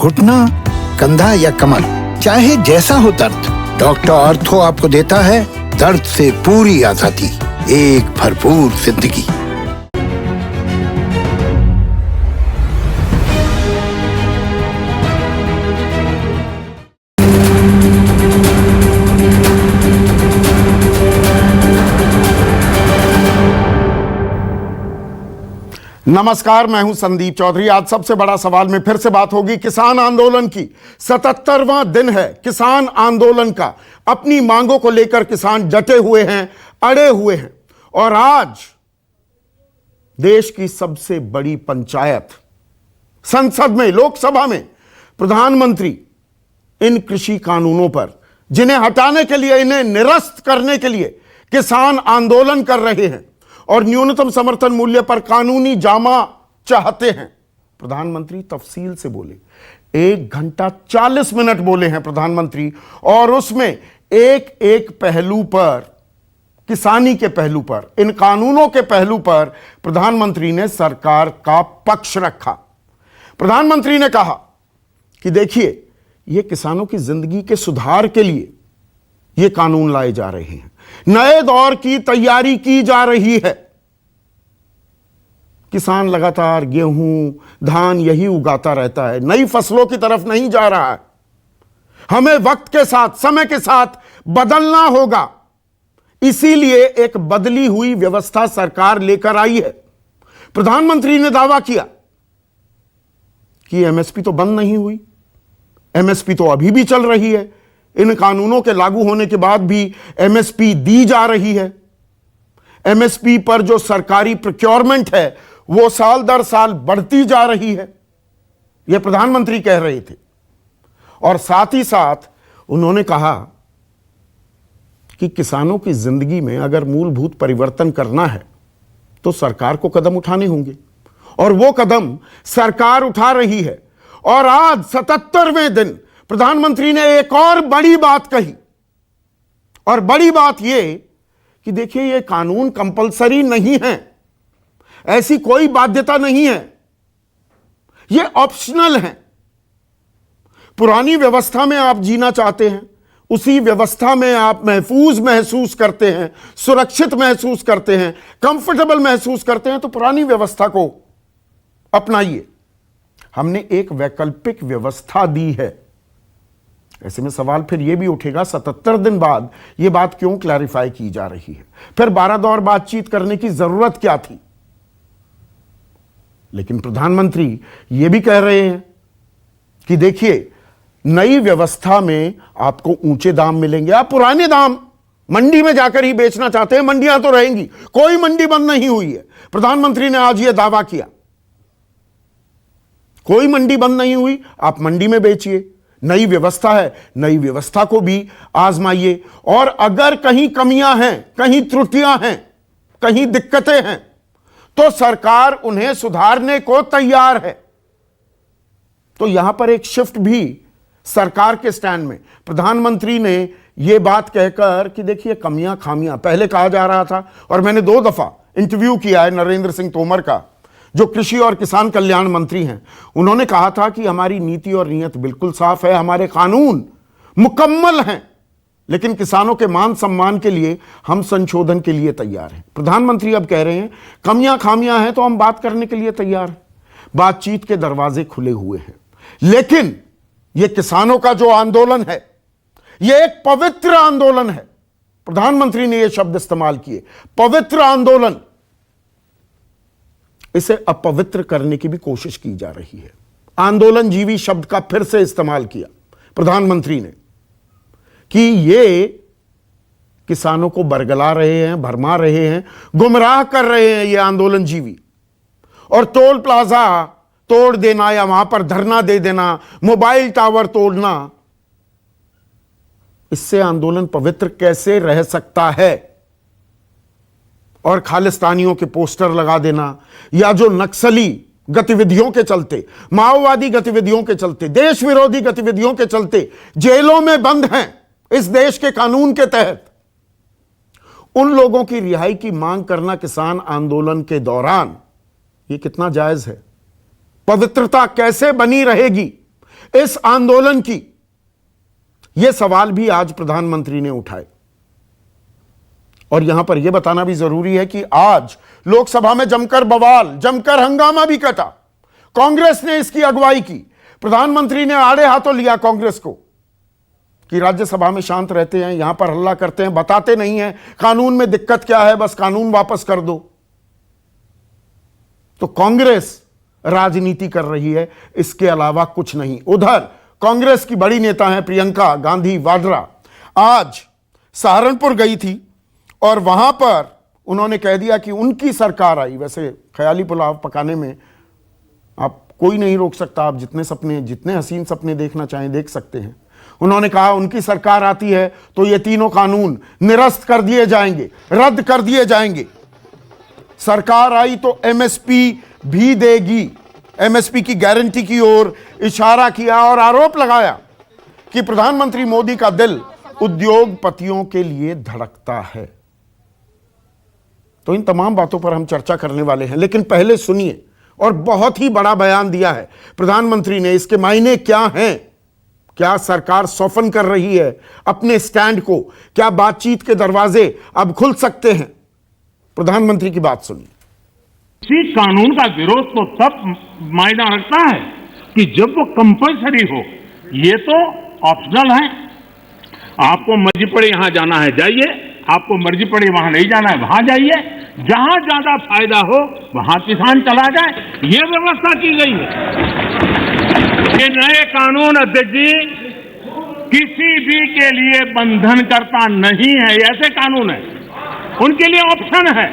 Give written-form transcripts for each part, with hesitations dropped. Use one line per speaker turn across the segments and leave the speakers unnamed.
घुटना, कंधा या कमर, चाहे जैसा हो दर्द, डॉक्टर ऑर्थो आपको देता है दर्द से पूरी आजादी, एक भरपूर जिंदगी।
नमस्कार, मैं हूं संदीप चौधरी। आज सबसे बड़ा सवाल में फिर से बात होगी किसान आंदोलन की। 77वां दिन है किसान आंदोलन का। अपनी मांगों को लेकर किसान डटे हुए हैं, अड़े हुए हैं। और आज देश की सबसे बड़ी पंचायत संसद में, लोकसभा में, प्रधानमंत्री इन कृषि कानूनों पर, जिन्हें हटाने के लिए, इन्हें निरस्त करने के लिए किसान आंदोलन कर रहे हैं और न्यूनतम समर्थन मूल्य पर कानूनी जामा चाहते हैं। प्रधानमंत्री तफसील से बोले, 1 घंटा 40 मिनट बोले हैं प्रधानमंत्री, और उसमें एक एक पहलू पर, किसानी के पहलू पर, इन कानूनों के पहलू पर प्रधानमंत्री ने सरकार का पक्ष रखा। प्रधानमंत्री ने कहा कि देखिए, ये किसानों की जिंदगी के सुधार के लिए ये कानून लाए जा रहे हैं, नए दौर की तैयारी की जा रही है। किसान लगातार गेहूं, धान यही उगाता रहता है, नई फसलों की तरफ नहीं जा रहा है। हमें वक्त के साथ, समय के साथ बदलना होगा। इसीलिए एक बदली हुई व्यवस्था सरकार लेकर आई है। प्रधानमंत्री ने दावा किया कि एमएसपी तो बंद नहीं हुई, एमएसपी तो अभी भी चल रही है। इन कानूनों के लागू होने के बाद भी एमएसपी दी जा रही है। एमएसपी पर जो सरकारी प्रोक्योरमेंट है वो साल दर साल बढ़ती जा रही है, यह प्रधानमंत्री कह रहे थे। और साथ ही साथ उन्होंने कहा कि किसानों की जिंदगी में अगर मूलभूत परिवर्तन करना है तो सरकार को कदम उठाने होंगे, और वो कदम सरकार उठा रही है। और आज 77वें दिन प्रधानमंत्री ने एक और बड़ी बात कही, और बड़ी बात यह कि देखिए, यह कानून कंपलसरी नहीं है, ऐसी कोई बाध्यता नहीं है, यह ऑप्शनल है। पुरानी व्यवस्था में आप जीना चाहते हैं, उसी व्यवस्था में आप महफूज महसूस करते हैं, सुरक्षित महसूस करते हैं, कंफर्टेबल महसूस करते हैं, तो पुरानी व्यवस्था को अपनाइए। हमने एक वैकल्पिक व्यवस्था दी है। ऐसे में सवाल फिर यह भी उठेगा, 77 दिन बाद यह बात क्यों क्लैरिफाई की जा रही है? फिर 12 दौर बातचीत करने की जरूरत क्या थी? लेकिन प्रधानमंत्री यह भी कह रहे हैं कि देखिए, नई व्यवस्था में आपको ऊंचे दाम मिलेंगे। आप पुराने दाम मंडी में जाकर ही बेचना चाहते हैं, मंडियां तो रहेंगी, कोई मंडी बंद नहीं हुई है। प्रधानमंत्री ने आज यह दावा किया, कोई मंडी बंद नहीं हुई, आप मंडी में बेचिए। नई व्यवस्था है, नई व्यवस्था को भी आजमाइए। और अगर कहीं कमियां हैं, कहीं त्रुटियां हैं, कहीं दिक्कतें हैं, तो सरकार उन्हें सुधारने को तैयार है। तो यहां पर एक शिफ्ट भी सरकार के स्टैंड में, प्रधानमंत्री ने यह बात कहकर कि देखिए, कमियां खामियां, पहले कहा जा रहा था, और मैंने 2 दफा इंटरव्यू किया है नरेंद्र सिंह तोमर का, जो कृषि और किसान कल्याण मंत्री हैं। उन्होंने कहा था कि हमारी नीति और नीयत बिल्कुल साफ है, हमारे कानून मुकम्मल हैं, लेकिन किसानों के मान सम्मान के लिए हम संशोधन के लिए तैयार हैं। प्रधानमंत्री अब कह रहे हैं कमियां खामियां हैं तो हम बात करने के लिए तैयार हैं, बातचीत के दरवाजे खुले हुए हैं। लेकिन यह किसानों का जो आंदोलन है, यह एक पवित्र आंदोलन है। प्रधानमंत्री ने यह शब्द इस्तेमाल किए, पवित्र आंदोलन। इसे अपवित्र करने की भी कोशिश की जा रही है। आंदोलन जीवी शब्द का फिर से इस्तेमाल किया प्रधानमंत्री ने कि ये किसानों को बरगला रहे हैं, भरमा रहे हैं, गुमराह कर रहे हैं, ये आंदोलन जीवी। और टोल प्लाजा तोड़ देना या वहां पर धरना दे देना, मोबाइल टावर तोड़ना, इससे आंदोलन पवित्र कैसे रह सकता है? और खालिस्तानियों के पोस्टर लगा देना, या जो नक्सली गतिविधियों के चलते, माओवादी गतिविधियों के चलते, देश विरोधी गतिविधियों के चलते जेलों में बंद हैं इस देश के कानून के तहत, उन लोगों की रिहाई की मांग करना किसान आंदोलन के दौरान, यह कितना जायज है? पवित्रता कैसे बनी रहेगी? इस आंदोलन की? यह सवाल भी आज प्रधानमंत्री ने उठाए। और यहां पर यह बताना भी जरूरी है कि आज लोकसभा में जमकर बवाल, जमकर हंगामा भी कटा। कांग्रेस ने इसकी अगुवाई की। प्रधानमंत्री ने आड़े हाथों लिया कांग्रेस को कि राज्यसभा में शांत रहते हैं, यहां पर हल्ला करते हैं, बताते नहीं हैं कानून में दिक्कत क्या है, बस कानून वापस कर दो। तो कांग्रेस राजनीति कर रही है, इसके अलावा कुछ नहीं। उधर कांग्रेस की बड़ी नेता हैं प्रियंका गांधी वाड्रा, आज सहारनपुर गई थी और वहां पर उन्होंने कह दिया कि उनकी सरकार आई। वैसे ख्याली पुलाव पकाने में आप कोई नहीं रोक सकता, आप जितने हसीन सपने देखना चाहें देख सकते हैं। उन्होंने कहा उनकी सरकार आती है तो ये तीनों कानून निरस्त कर दिए जाएंगे, रद्द कर दिए जाएंगे। सरकार आई तो एमएसपी भी देगी। एमएसपी की गारंटी की ओर इशारा किया और आरोप लगाया कि प्रधानमंत्री मोदी का दिल उद्योगपतियों के लिए धड़कता है। तो इन तमाम बातों पर हम चर्चा करने वाले हैं, लेकिन पहले सुनिए। और बहुत ही बड़ा बयान दिया है प्रधानमंत्री ने। इसके मायने क्या हैं? क्या सरकार सौफन कर रही है अपने स्टैंड को? क्या बातचीत के दरवाजे अब खुल सकते हैं? प्रधानमंत्री की बात सुनिए।
किसी कानून का विरोध तो तब मायना रखता है कि जब वो कंपल्सरी हो। ये तो ऑप्शनल है। आपको मर्जी पड़े यहां जाना है जाइए, आपको मर्जी पड़े वहां नहीं जाना है वहां जाइए, जहां ज्यादा फायदा हो वहां किसान चला जाए, ये व्यवस्था की गई है। ये नए कानून अध्यक्ष जी किसी भी के लिए बंधन करता नहीं है। ऐसे कानून है, उनके लिए ऑप्शन है।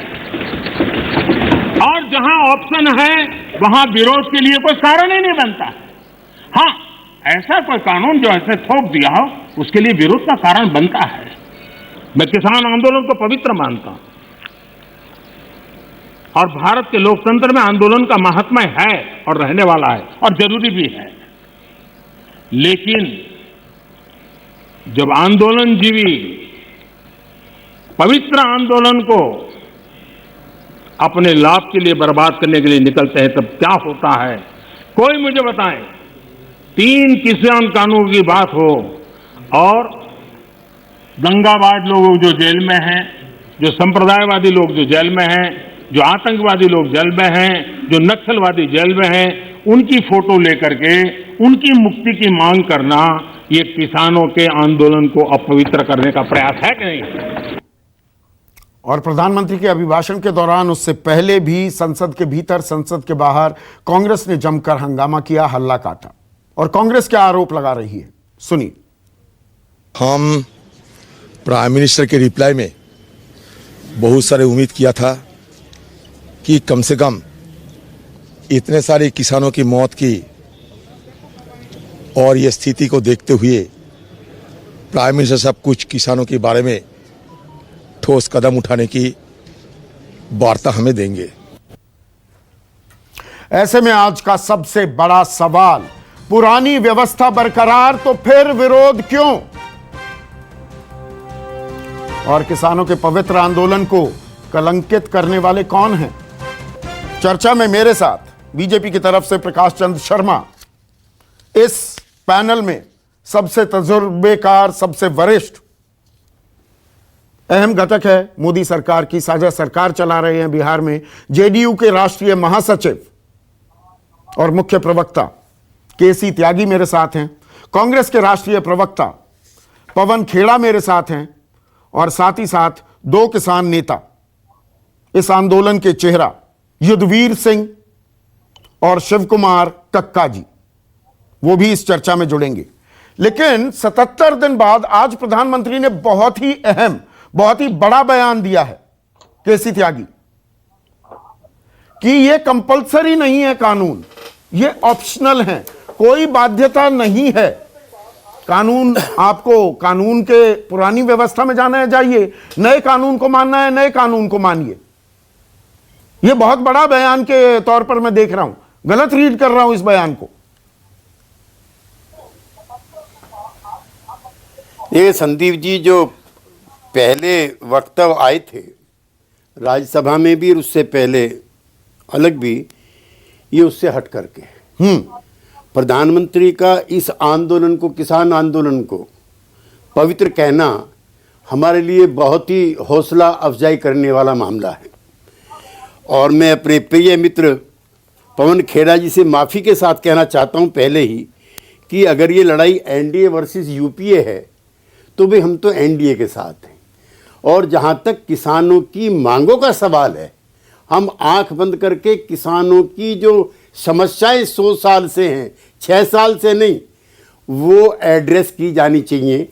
और जहां ऑप्शन है वहां विरोध के लिए कोई कारण ही नहीं बनता। हां, ऐसा कोई कानून जो ऐसे थोप दिया हो उसके लिए विरोध का कारण बनता है। मैं किसान आंदोलन को पवित्र मानता हूं और भारत के लोकतंत्र में आंदोलन का महात्म्य है और रहने वाला है और जरूरी भी है। लेकिन जब आंदोलनजीवी पवित्र आंदोलन को अपने लाभ के लिए बर्बाद करने के लिए निकलते हैं तब क्या होता है? कोई मुझे बताएं। 3 किसान कानून की बात हो और दंगाबाज लोग जो जेल में हैं, जो संप्रदायवादी लोग जो जेल में हैं, जो आतंकवादी लोग जेल में हैं, जो नक्सलवादी जेल में हैं, उनकी फोटो लेकर के उनकी मुक्ति की मांग करना, ये किसानों के आंदोलन को अपवित्र करने का प्रयास है कि नहीं?
और प्रधानमंत्री के अभिभाषण के दौरान, उससे पहले भी संसद के भीतर, संसद के बाहर कांग्रेस ने जमकर हंगामा किया, हल्ला काटा। और कांग्रेस क्या आरोप लगा रही है, सुनिए।
हम प्राइम मिनिस्टर के रिप्लाई में बहुत सारे उम्मीद किया था कि कम से कम इतने सारे किसानों की मौत की और ये स्थिति को देखते हुए प्राइम मिनिस्टर साहब कुछ किसानों के बारे में ठोस कदम उठाने की वार्ता हमें देंगे।
ऐसे में आज का सबसे बड़ा सवाल, पुरानी व्यवस्था बरकरार तो फिर विरोध क्यों? और किसानों के पवित्र आंदोलन को कलंकित करने वाले कौन हैं? चर्चा में मेरे साथ बीजेपी की तरफ से प्रकाश चंद्र शर्मा, इस पैनल में सबसे तजुर्बेकार, सबसे वरिष्ठ, अहम घटक है, मोदी सरकार की साझा सरकार चला रहे हैं बिहार में, जेडीयू के राष्ट्रीय महासचिव और मुख्य प्रवक्ता केसी त्यागी मेरे साथ हैं, कांग्रेस के राष्ट्रीय प्रवक्ता पवन खेड़ा मेरे साथ हैं, और साथ ही साथ 2 किसान नेता, इस आंदोलन के चेहरा युद्धवीर सिंह और शिव कुमार कक्का जी, वो भी इस चर्चा में जुड़ेंगे। लेकिन 77 दिन बाद आज प्रधानमंत्री ने बहुत ही अहम, बहुत ही बड़ा बयान दिया है, केसी त्यागी, कि यह कंपलसरी नहीं है कानून, यह ऑप्शनल है, कोई बाध्यता नहीं है। कानून, आपको कानून के पुरानी व्यवस्था में जाना है जाइए, नए कानून को मानना है नए कानून को मानिए। यह बहुत बड़ा बयान के तौर पर मैं देख रहा हूं, गलत रीड कर रहा हूं इस बयान को।
ये संदीप जी जो पहले वक्तव्य आए थे राज्यसभा में भी और उससे पहले अलग भी, ये उससे हट करके प्रधानमंत्री का इस आंदोलन को, किसान आंदोलन को पवित्र कहना हमारे लिए बहुत ही हौसला अफजाई करने वाला मामला है। और मैं अपने प्रिय मित्र पवन खेड़ा जी से माफ़ी के साथ कहना चाहता हूं पहले ही कि अगर ये लड़ाई एनडीए वर्सेस यूपीए है तो भी हम तो एनडीए के साथ हैं। और जहां तक किसानों की मांगों का सवाल है, हम आंख बंद करके किसानों की जो समस्याएं 100 साल से हैं, 6 साल से नहीं, वो एड्रेस की जानी चाहिए।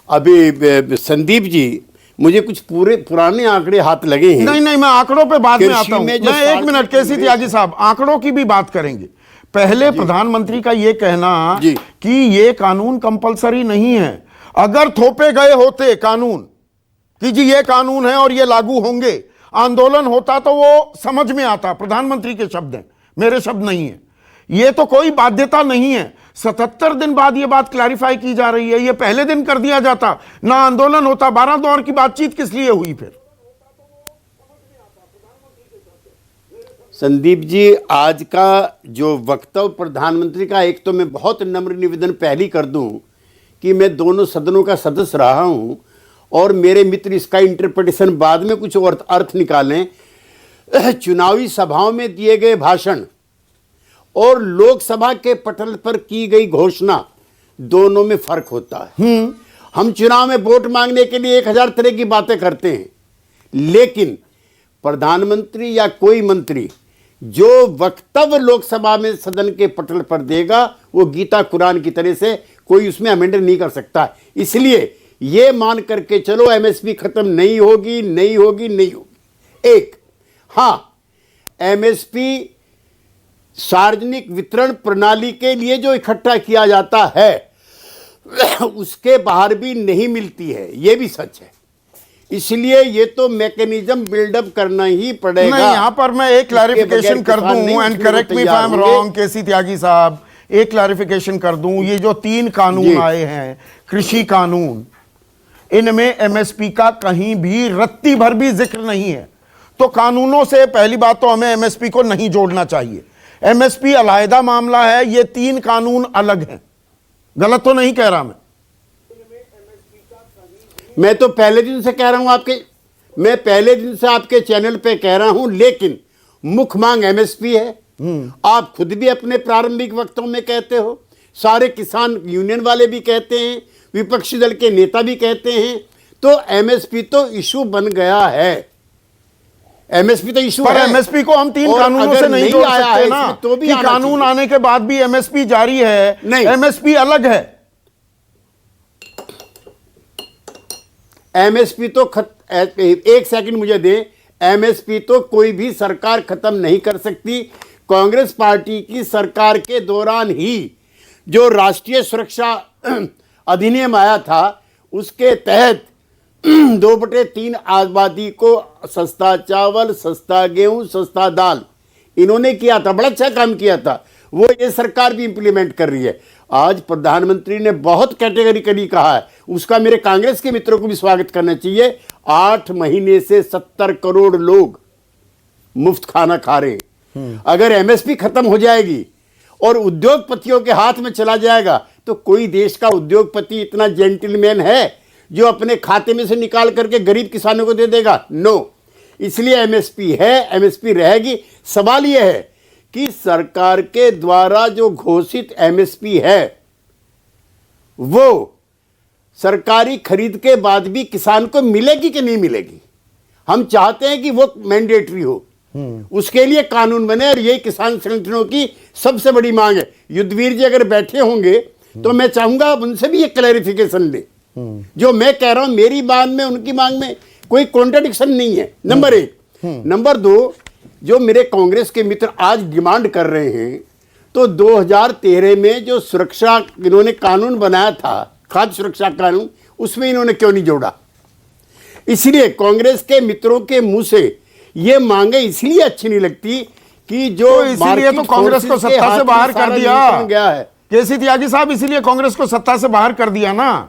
अभी संदीप जी, मुझे कुछ पुराने आंकड़े हाथ लगे हैं।
नहीं, मैं आंकड़ों पे बाद में आता हूं। मैं 1 मिनट, केसी त्यागी साहब, आंकड़ों की भी बात करेंगे। पहले प्रधानमंत्री का ये कहना कि ये कानून कंपलसरी नहीं है। अगर थोपे गए होते कानून कि जी ये कानून है और ये लागू होंगे, आंदोलन होता तो वो समझ में आता। प्रधानमंत्री के शब्द हैं, मेरे शब्द नहीं है। ये तो कोई बाध्यता नहीं है। 77 दिन बाद ये बात क्लैरिफाई की जा रही है। ये पहले दिन कर दिया जाता, ना आंदोलन होता। 12 दौर की बातचीत किस लिए हुई फिर?
संदीप जी, आज का जो वक्तव्य प्रधानमंत्री का, एक तो मैं बहुत नम्र निवेदन पहली कर दूं कि मैं दोनों सदनों का सदस्य रहा हूं और मेरे मित्र इसका इंटरप्रिटेशन बाद में कुछ और अर्थ निकालें। चुनावी सभाओं में दिए गए भाषण और लोकसभा के पटल पर की गई घोषणा, दोनों में फर्क होता है। हम चुनाव में वोट मांगने के लिए 1000 तरह की बातें करते हैं, लेकिन प्रधानमंत्री या कोई मंत्री जो वक्तव्य लोकसभा में सदन के पटल पर देगा, वो गीता कुरान की तरह से कोई उसमें अमेंडमेंट नहीं कर सकता। इसलिए ये मान करके चलो एमएसपी खत्म नहीं होगी, नहीं होगी, नहीं होगी। एक, हाँ, एमएसपी सार्वजनिक वितरण प्रणाली के लिए जो इकट्ठा किया जाता है उसके बाहर भी नहीं मिलती है, ये भी सच है। इसलिए ये तो मैकेनिज्म बिल्डअप करना ही पड़ेगा।
नहीं, यहां पर मैं एक क्लैरिफिकेशन कर दूं, and correct me if I am wrong, KC Tyagi sahab, एक क्लैरिफिकेशन कर दूं। ये जो 3 कानून आए हैं, कृषि कानून, इनमें एमएसपी का कहीं भी रत्ती भर भी जिक्र नहीं है। तो कानूनों से पहली बात तो हमें एमएसपी को नहीं जोड़ना चाहिए। एमएसपी अलग मामला है, ये 3 कानून अलग हैं। गलत तो नहीं कह रहा
मैं तो पहले दिन से कह रहा हूं मैं पहले दिन से आपके चैनल पे कह रहा हूं, लेकिन मुख्य मांग एमएसपी है। आप खुद भी अपने प्रारंभिक वक्तों में कहते हो, सारे किसान यूनियन वाले भी कहते हैं, विपक्षी दल के नेता भी कहते हैं। तो एमएसपी तो इशू बन गया है, एमएसपी तो इशू
पर
है।
एमएसपी को हम 3 कानूनों से नहीं जोड़ सकते ना, तो भी कि कानून आने के बाद भी एमएसपी जारी है, नहीं, एमएसपी अलग है।
एमएसपी तो एक सेकंड मुझे दे, एमएसपी तो कोई भी सरकार खत्म नहीं कर सकती। कांग्रेस पार्टी की सरकार के दौरान ही जो राष्ट्रीय सुरक्षा अधिनियम आया था, उसके तहत 2/3 आबादी को सस्ता चावल, सस्ता गेहूं, सस्ता दाल इन्होंने किया था। बड़ा अच्छा काम किया था, वो ये सरकार भी इंप्लीमेंट कर रही है। आज प्रधानमंत्री ने बहुत कैटेगरिकली कहा है, उसका मेरे कांग्रेस के मित्रों को भी स्वागत करना चाहिए। 8 महीने से 70 करोड़ लोग मुफ्त खाना खा रहे हैं। अगर एमएसपी खत्म हो जाएगी और उद्योगपतियों के हाथ में चला जाएगा, तो कोई देश का उद्योगपति इतना जेंटलमैन है जो अपने खाते में से निकाल करके गरीब किसानों को दे देगा? नो। इसलिए एमएसपी है, एमएसपी रहेगी। सवाल यह है कि सरकार के द्वारा जो घोषित एमएसपी है, वो सरकारी खरीद के बाद भी किसान को मिलेगी कि नहीं मिलेगी? हम चाहते हैं कि वो मैंडेटरी हो, उसके लिए कानून बने, और यही किसान संगठनों की सबसे बड़ी मांग है। युद्धवीर जी अगर बैठे होंगे तो मैं चाहूंगा उनसे भी एक क्लैरिफिकेशन ले। जो मैं कह रहा हूं, मेरी मांग में उनकी मांग में कोई कॉन्ट्रडिक्शन नहीं है, नंबर 1। नंबर 2, जो मेरे कांग्रेस के मित्र आज डिमांड कर रहे हैं, तो 2013 में जो सुरक्षा इन्होंने कानून बनाया था, खाद्य सुरक्षा कानून, उसमें इन्होंने क्यों नहीं जोड़ा? इसलिए कांग्रेस के मित्रों के मुंह से ये मांगे इसलिए अच्छी नहीं लगती कि जो
तो इसलिए तो कांग्रेस को सत्ता से बाहर कर दिया
गया है।
केसी त्यागी साहब, इसीलिए कांग्रेस को सत्ता से बाहर कर दिया ना।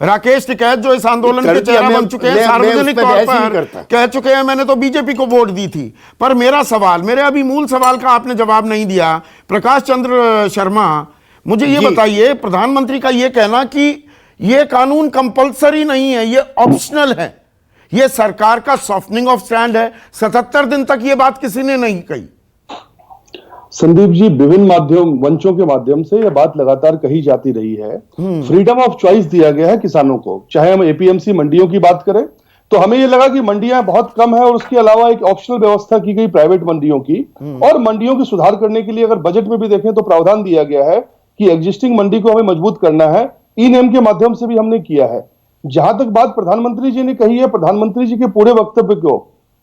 राकेश टिकैत जो इस आंदोलन के चेहरा बन चुके हैं, सार्वजनिक तौर पर कह चुके हैं मैंने तो बीजेपी को वोट दी थी। पर मेरा सवाल, मेरे अभी मूल सवाल का आपने जवाब नहीं दिया। प्रकाश चंद्र शर्मा, मुझे ये बताइए, प्रधानमंत्री का ये कहना कि ये कानून कंपल्सरी नहीं है, ये ऑप्शनल है, ये सरकार का सॉफ्टनिंग ऑफ स्टैंड है। 77 दिन तक ये बात किसी ने नहीं कही।
संदीप जी, विभिन्न मंचों के माध्यम से यह बात लगातार कही जाती रही है। फ्रीडम ऑफ चॉइस दिया गया है किसानों को। चाहे हम एपीएमसी मंडियों की बात करें तो हमें यह लगा कि मंडियां बहुत कम है, और उसके अलावा एक ऑप्शनल व्यवस्था की गई प्राइवेट मंडियों की, और मंडियों की सुधार करने के लिए अगर बजट में भी देखें तो प्रावधान दिया गया है कि एग्जिस्टिंग मंडी को हमें मजबूत करना है। ई नेम के माध्यम से भी हमने किया है। जहां तक बात प्रधानमंत्री जी ने कही है, प्रधानमंत्री जी के पूरे वक्तव्य को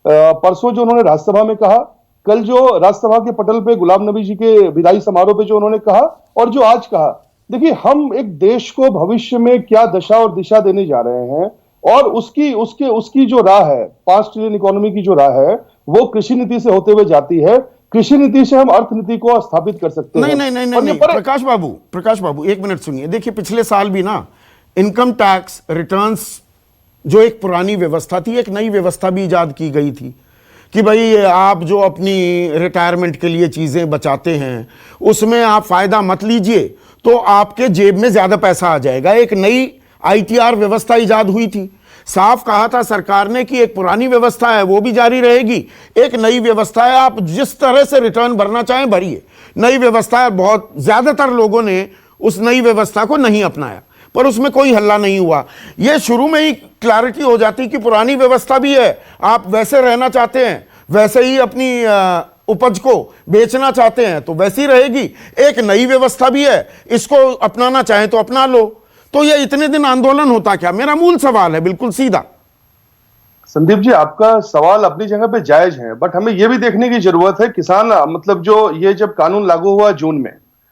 परसों जो उन्होंने राज्यसभा में कहा, कल जो राज्यसभा के पटल पे गुलाम नबी जी के विदाई समारोह पे जो उन्होंने कहा, और जो आज कहा, देखिए हम एक देश को भविष्य में क्या दशा और दिशा देने जा रहे हैं, और उसकी जो राह है, 5 ट्रिलियन इकोनॉमी की जो राह है, वो कृषि नीति से होते हुए जाती है। कृषि नीति से हम अर्थनीति को स्थापित कर सकते हैं।
नहीं, प्रकाश बाबू 1 मिनट सुनिए। देखिए पिछले साल भी ना इनकम टैक्स रिटर्न्स जो एक पुरानी व्यवस्था थी, एक नई व्यवस्था भी इजाद की गई थी कि भाई आप जो अपनी रिटायरमेंट के लिए चीजें बचाते हैं उसमें आप फायदा मत लीजिए तो आपके जेब में ज्यादा पैसा आ जाएगा। एक नई आईटीआर व्यवस्था इजाद हुई थी। साफ कहा था सरकार ने कि एक पुरानी व्यवस्था है वो भी जारी रहेगी, एक नई व्यवस्था है, आप जिस तरह से रिटर्न भरना चाहें भरिए। नई व्यवस्था है, बहुत ज्यादातर लोगों ने उस नई व्यवस्था को नहीं अपनाया, पर उसमें कोई हल्ला नहीं हुआ। यह शुरू में ही क्लैरिटी हो जाती कि पुरानी व्यवस्था भी है, आप वैसे रहना चाहते हैं, वैसे ही अपनी उपज को बेचना चाहते हैं तो वैसी रहेगी। एक नई व्यवस्था भी है, इसको अपनाना चाहें तो अपना लो। तो ये इतने दिन आंदोलन होता क्या? मेरा मूल सवाल है बिल्कुल सीधा।
संदीप जी, आपका सवाल अपनी जगह पे जायज है, बट हमें यह भी देखने की जरूरत है, किसान मतलब जो ये जब कानून लागू हुआ जून में,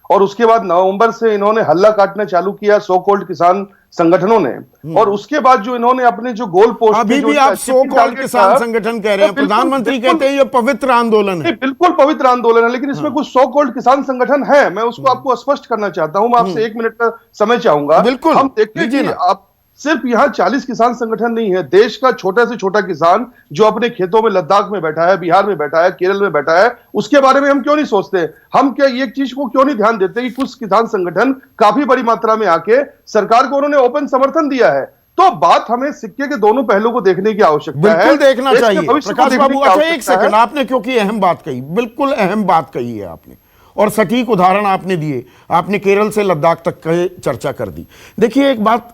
और उसके बाद नवंबर से इन्होंने हल्ला काटना चालू किया सो कॉल्ड किसान संगठनों ने, और उसके बाद जो इन्होंने अपने जो गोल पोस्ट,
अभी भी आप सो कॉल्ड किसान संगठन कह रहे हैं, प्रधानमंत्री कहते हैं ये पवित्र आंदोलन है।
बिल्कुल पवित्र आंदोलन है, लेकिन इसमें कुछ सो कॉल्ड किसान संगठन है। मैं उसको आपको स्पष्ट करना चाहता हूं। मैं आपसे 1 मिनट का समय चाहूंगा।
बिल्कुल,
हम देखते हैं कि आप सिर्फ यहाँ 40 किसान संगठन नहीं है, देश का छोटा से छोटा किसान जो अपने खेतों में लद्दाख में बैठा है, बिहार में बैठा है, केरल में बैठा है, उसके बारे में हम क्यों नहीं सोचते? हम क्या एक चीज को क्यों नहीं ध्यान देते कि कुछ किसान संगठन काफी बड़ी मात्रा में आके सरकार को उन्होंने ओपन समर्थन दिया है? तो बात हमें सिक्के के दोनों पहलू को देखने की आवश्यकता है,
बिल्कुल देखना चाहिए। प्रकाश बाबू, अच्छा 1 सेकंड, आपने क्योंकि अहम बात कही, बिल्कुल अहम बात कही है आपने, और सटीक उदाहरण आपने दिए। आपने केरल से लद्दाख तक चर्चा कर दी। देखिए एक बात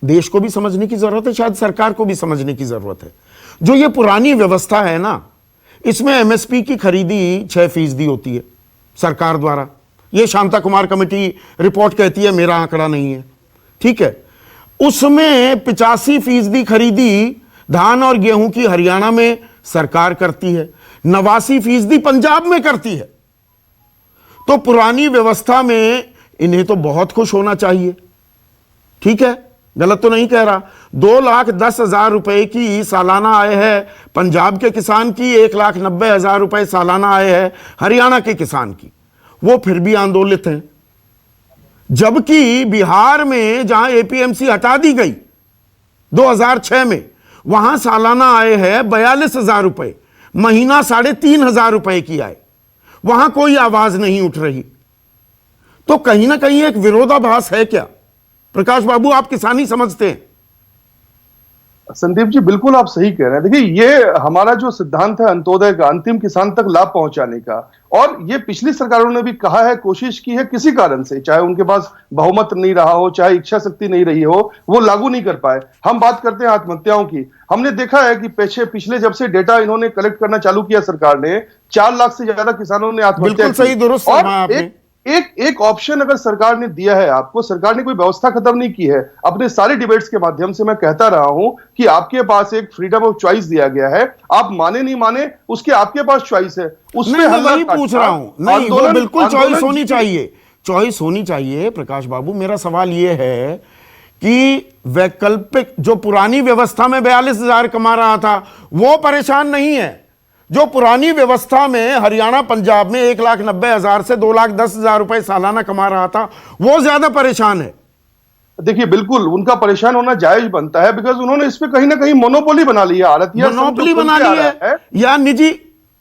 देश को भी समझने की जरूरत है, शायद सरकार को भी समझने की जरूरत है। जो ये पुरानी व्यवस्था है ना, इसमें एमएसपी की खरीदी 6% होती है सरकार द्वारा। ये शांता कुमार कमेटी रिपोर्ट कहती है, मेरा आंकड़ा नहीं है, ठीक है। उसमें 85% खरीदी धान और गेहूं की हरियाणा में सरकार करती है, 89% पंजाब में करती है। तो पुरानी व्यवस्था में इन्हें तो बहुत खुश होना चाहिए, ठीक है, गलत तो नहीं कह रहा। 2,10,000 रुपए की सालाना आय है पंजाब के किसान की, 1,90,000 रुपए सालाना आय है हरियाणा के किसान की, वो फिर भी आंदोलित हैं। जबकि बिहार में जहां एपीएमसी हटा दी गई 2006 में, वहां सालाना आय है 42,000 रुपए, महीना 3,500 रुपए की आय, वहां कोई आवाज नहीं उठ रही। तो कहीं ना कहीं एक विरोधाभास है क्या? प्रकाश बाबू, आप किसानी समझते हैं।
संदीप जी, बिल्कुल आप सही कह रहे हैं। देखिए, ये हमारा जो सिद्धांत है अंत्योदय का, अंतिम किसान तक लाभ पहुंचाने का, और ये पिछली सरकारों ने भी कहा है, कोशिश की है, किसी कारण से, चाहे उनके पास बहुमत नहीं रहा हो, चाहे इच्छा शक्ति नहीं रही हो, वो लागू नहीं कर पाए। हम बात करते हैं आत्महत्याओं की। हमने देखा है कि पिछले जब से डेटा इन्होंने कलेक्ट करना चालू किया सरकार ने, 4 लाख से ज्यादा किसानों ने आत्महत्या की।
सही, दुरुस्त आपने।
एक ऑप्शन अगर सरकार ने दिया है आपको, सरकार ने कोई व्यवस्था खत्म नहीं की है। अपने सारे डिबेट्स के माध्यम से मैं कहता रहा हूं कि आपके पास एक फ्रीडम ऑफ चॉइस दिया गया है, आप माने नहीं माने उसके आपके पास चॉइस है। उसमें
वही पूछ रहा हूं, नहीं वो बिल्कुल चॉइस होनी चाहिए, चॉइस होनी चाहिए। प्रकाश बाबू, मेरा सवाल यह है कि वैकल्पिक जो पुरानी व्यवस्था में 42,000 कमा रहा था वो परेशान नहीं है, जो पुरानी व्यवस्था में हरियाणा पंजाब में 1,90,000 से 2,10,000 रुपए सालाना कमा रहा था वो ज्यादा परेशान है।
देखिए बिल्कुल उनका परेशान होना जायज बनता है, बिकॉज उन्होंने इस पे कहीं ना कहीं मोनोपोली बना ली है, आड़तिया
मोनोपोली बना ली है या निजी।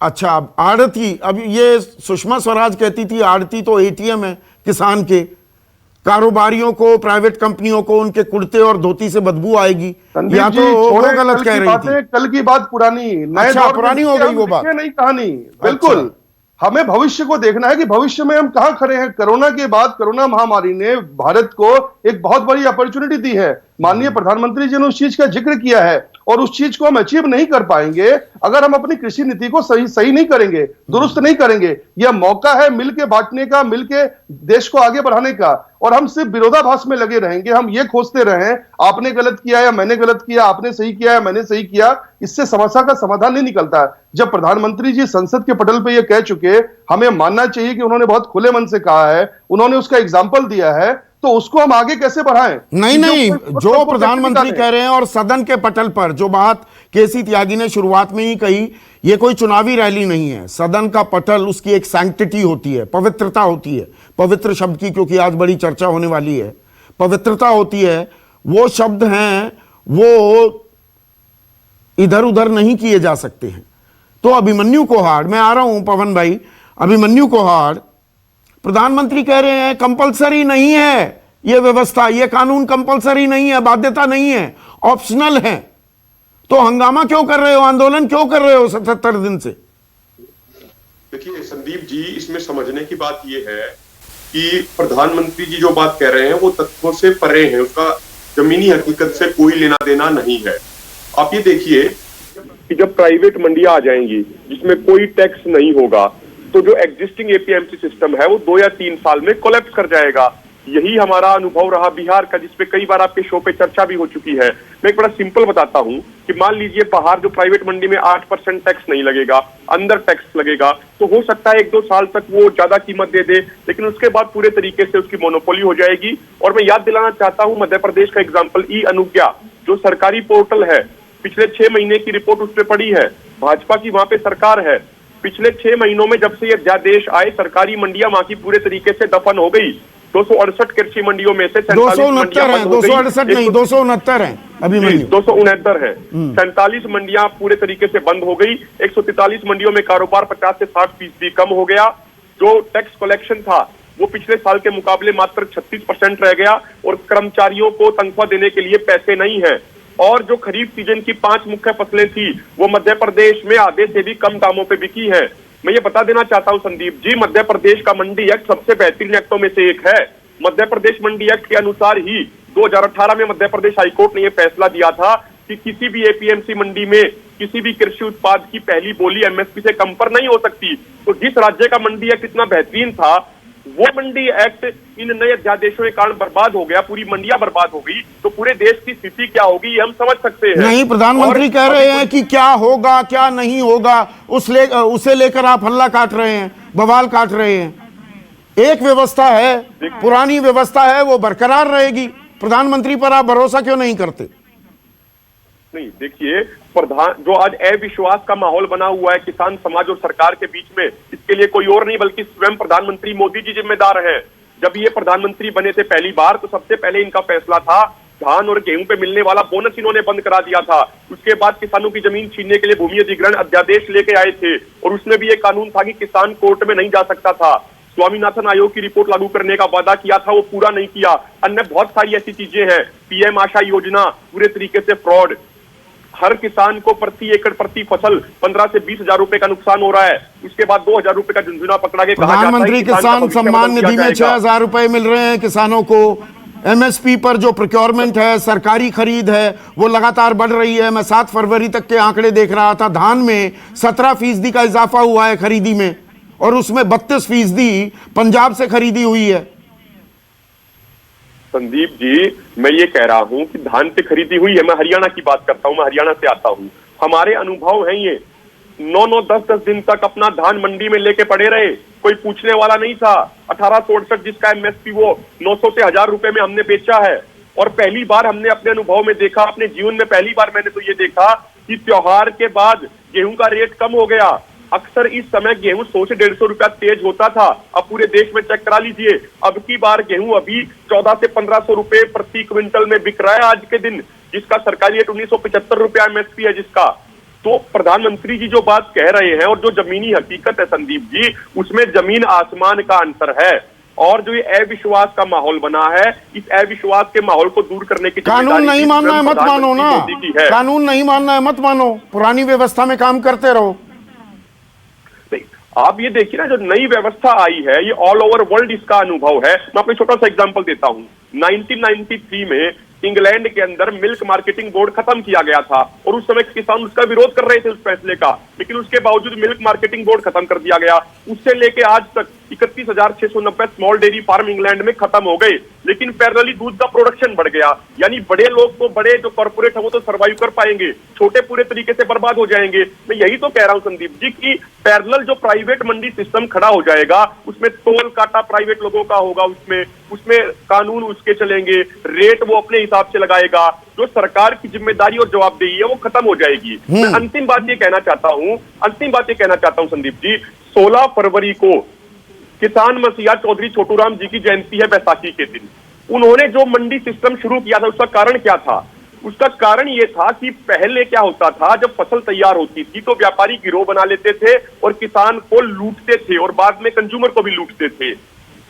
अच्छा, आड़ती, अब ये सुषमा स्वराज कहती थी आड़ती तो एटीएम है किसान के, कारोबारियों को, प्राइवेट कंपनियों को उनके कुर्ते और धोती से बदबू आएगी, या तो वो गलत कह रही थी।
कल की बात पुरानी, नए
अच्छा, पुरानी हो गई वो बात,
नहीं कहानी। बिल्कुल
अच्छा।
हमें भविष्य को देखना है कि भविष्य में हम कहां खड़े हैं। कोरोना के बाद, कोरोना महामारी ने भारत को एक बहुत बड़ी अपॉर्चुनिटी दी है। माननीय प्रधानमंत्री जी ने उस चीज का जिक्र किया है, और उस चीज को हम अचीव नहीं कर पाएंगे अगर हम अपनी कृषि नीति को सही नहीं करेंगे, दुरुस्त नहीं करेंगे। यह मौका है मिलके बांटने का, मिलके देश को आगे बढ़ाने का, और हम सिर्फ विरोधाभास में लगे रहेंगे, हम ये खोजते रहें आपने गलत किया या मैंने गलत किया, आपने सही किया या मैंने सही किया, इससे समस्या का समाधान नहीं निकलता है। जब प्रधानमंत्री जी संसद के पटल पर यह कह चुके, हमें मानना चाहिए कि उन्होंने बहुत खुले मन से कहा है, उन्होंने उसका एग्जाम्पल दिया है, तो उसको हम आगे कैसे बढ़ाएं?
नहीं, जो प्रधानमंत्री कह रहे हैं और सदन के पटल पर जो बात केसी त्यागी ने शुरुआत में ही कही, ये कोई चुनावी रैली नहीं है। सदन का पटल, उसकी एक सैंक्टिटी होती है, पवित्रता होती है। पवित्र शब्द की क्योंकि आज बड़ी चर्चा होने वाली है, पवित्रता होती है। वो शब्द हैं, वो इधर उधर नहीं किए जा सकते हैं। तो अभिमन्यु कोहाड़, मैं आ रहा हूं पवन भाई, अभिमन्यु कोहाड़, प्रधानमंत्री कह रहे हैं कंपलसरी नहीं है यह व्यवस्था, यह कानून कंपलसरी नहीं है, बाध्यता नहीं है, ऑप्शनल है। तो हंगामा क्यों कर रहे हो, आंदोलन क्यों कर रहे हो 77 दिन से?
देखिए संदीप जी, इसमें समझने की बात यह है कि प्रधानमंत्री जी जो बात कह रहे हैं वो तथ्यों से परे है, उसका जमीनी हकीकत से कोई लेना देना नहीं है। आप ये देखिए कि जब प्राइवेट मंडियां आ जाएंगी जिसमें कोई टैक्स नहीं होगा, तो जो एग्जिस्टिंग एपीएमसी सिस्टम है वो 2 या 3 साल में कोलैप्स कर जाएगा। यही हमारा अनुभव रहा बिहार का, जिसपे कई बार आपके शो पे चर्चा भी हो चुकी है। मैं एक बड़ा सिंपल बताता हूं कि मान लीजिए बाहर जो प्राइवेट मंडी में 8% टैक्स नहीं लगेगा, अंदर टैक्स लगेगा, तो हो सकता है 1-2 साल तक वो ज्यादा कीमत दे दे, लेकिन उसके बाद पूरे तरीके से उसकी मोनोपोली हो जाएगी। और मैं याद दिलाना चाहता हूं मध्य प्रदेश का एग्जाम्पल, ई अनुज्ञा जो सरकारी पोर्टल है, पिछले 6 महीने की रिपोर्ट उस पर पड़ी है, भाजपा की वहां पे सरकार है। पिछले 6 महीनों में जब से ये अध्यादेश आए, सरकारी मंडियां वहां की पूरे तरीके से दफन हो गई। 268 कृषि मंडियों में से
269 है, 268 नहीं 269 है, अभी
269 है। 47 मंडियां पूरे तरीके से बंद हो गई। 143 मंडियों में कारोबार 50 से 60% कम हो गया। जो टैक्स कलेक्शन था वो पिछले साल के मुकाबले मात्र 36% रह गया, और कर्मचारियों को तनख्वाह देने के लिए पैसे नहीं है। और जो खरीफ सीजन की 5 मुख्य फसलें थी वो मध्य प्रदेश में आधे से भी कम दामों पे बिकी है। मैं ये बता देना चाहता हूं संदीप जी, मध्य प्रदेश का मंडी एक्ट सबसे बेहतरीन एक्टों में से एक है। मध्य प्रदेश मंडी एक्ट के अनुसार ही 2018 में मध्य प्रदेश हाईकोर्ट ने यह फैसला दिया था कि किसी भी एपीएमसी मंडी में किसी भी कृषि उत्पाद की पहली बोली एमएसपी से कम पर नहीं हो सकती। तो जिस राज्य का मंडी एक्ट इतना बेहतरीन था, वो मंडी एक्ट इन नए अध्यादेशों के कारण बर्बाद हो गया, पूरी मंडियां बर्बाद हो गई, तो पूरे देश की स्थिति क्या होगी ये हम समझ सकते हैं।
नहीं, प्रधानमंत्री कह रहे हैं कि क्या होगा क्या नहीं होगा उसे लेकर आप हल्ला काट रहे हैं, बवाल काट रहे हैं। एक व्यवस्था है, पुरानी व्यवस्था है, वो बरकरार रहेगी। प्रधानमंत्री पर आप भरोसा क्यों नहीं करते?
नहीं, देखिए जो आज अविश्वास का माहौल बना हुआ है किसान समाज और सरकार के बीच में, इसके लिए कोई और नहीं बल्कि स्वयं प्रधानमंत्री मोदी जी जिम्मेदार हैं। जब ये प्रधानमंत्री बने थे पहली बार, तो सबसे पहले इनका फैसला था धान और गेहूं पे मिलने वाला बोनस इन्होंने बंद करा दिया था। उसके बाद किसानों की जमीन छीनने के लिए भूमि अधिग्रहण अध्यादेश लेके आए थे, और उसमें भी एक कानून था कि किसान कोर्ट में नहीं जा सकता था। स्वामीनाथन आयोग की रिपोर्ट लागू करने का वादा किया था, वो पूरा नहीं किया। अन्य बहुत सारी ऐसी चीजें हैं, पीएम आशा योजना पूरे तरीके से फ्रॉड। हर किसान को प्रति एकड़ प्रति फसल 15 से 20 हजार रुपए का नुकसान हो रहा है। उसके बाद 2 हजार रुपए का झुंझुना पकड़ा के
प्रधानमंत्री किसान सम्मान निधि में 6 हजार रुपए मिल रहे हैं किसानों को। एमएसपी पर जो प्रोक्योरमेंट है, सरकारी खरीद है, वो लगातार बढ़ रही है। मैं 7 फरवरी तक के आंकड़े देख रहा था, धान में 17% का इजाफा हुआ है खरीदी में, और उसमें 32% पंजाब से खरीदी हुई है।
संदीप जी, मैं ये कह रहा हूं कि धान पे खरीदी हुई है। मैं हरियाणा की बात करता हूं, मैं हरियाणा से आता हूं। हमारे अनुभव हैं ये 9-9, 10-10 दिन तक अपना धान मंडी में लेके पड़े रहे, कोई पूछने वाला नहीं था। 1868 जिसका एमएसपी वो 900 से 1000 रुपए में हमने बेचा है। और पहली बार हमने अपने अनुभव में देखा, अपने जीवन में पहली बार मैंने तो ये देखा कि त्योहार के बाद गेहूं का रेट कम हो गया। अक्सर इस समय गेहूं 100 से 150 रुपया तेज होता था। अब पूरे देश में चेक करा लीजिए, अब की बार गेहूं अभी 14 से 1500 रुपए प्रति क्विंटल में बिक रहा है आज के दिन, जिसका सरकारी रेट 1975 रुपया एमएसपी है जिसका। तो प्रधानमंत्री जी जो बात कह रहे हैं और जो जमीनी हकीकत है संदीप जी, उसमें जमीन आसमान का अंतर है। और जो ये अविश्वास का माहौल बना है, इस अविश्वास के माहौल को दूर करने की
कानून नहीं मानना है मत मानो ना, कानून नहीं मानना है मत मानो, पुरानी व्यवस्था में काम करते रहो।
नहीं, आप ये देखिए ना, जो नई व्यवस्था आई है ये ऑल ओवर वर्ल्ड इसका अनुभव है। मैं आपको छोटा सा एग्जांपल देता हूं। 1993 में इंग्लैंड के अंदर मिल्क मार्केटिंग बोर्ड खत्म किया गया था और उस समय किसान उसका विरोध कर रहे थे उस फैसले का, लेकिन उसके बावजूद मिल्क मार्केटिंग बोर्ड खत्म कर दिया गया। उससे लेके आज तक 31,690 स्मॉल डेयरी फार्म इंग्लैंड में खत्म हो गए, लेकिन पैरेलली दूध का प्रोडक्शन बढ़ गया। यानी बड़े लोग तो, बड़े जो कॉर्पोरेट है वो तो सर्वाइव कर पाएंगे, छोटे पूरे तरीके से बर्बाद हो जाएंगे। मैं यही तो कह रहा हूं संदीप जी कि पैरेलल जो प्राइवेट मंडी सिस्टम खड़ा हो जाएगा, उसमें तोल काटा प्राइवेट लोगों का होगा, उसमें कानून उसके चलेंगे, रेट वो अपने हिसाब से लगाएगा, जो सरकार की जिम्मेदारी और जवाबदेही है वो खत्म हो जाएगी। मैं अंतिम बात ये कहना चाहता हूं संदीप जी, 16 फरवरी को किसान मसीहा चौधरी छोटूराम जी की जयंती है बैसाखी के दिन। उन्होंने जो मंडी सिस्टम शुरू किया था उसका कारण क्या था? उसका कारण यह था कि पहले क्या होता था, जब फसल तैयार होती थी तो व्यापारी गिरोह बना लेते थे और किसान को लूटते थे और बाद में कंज्यूमर को भी लूटते थे।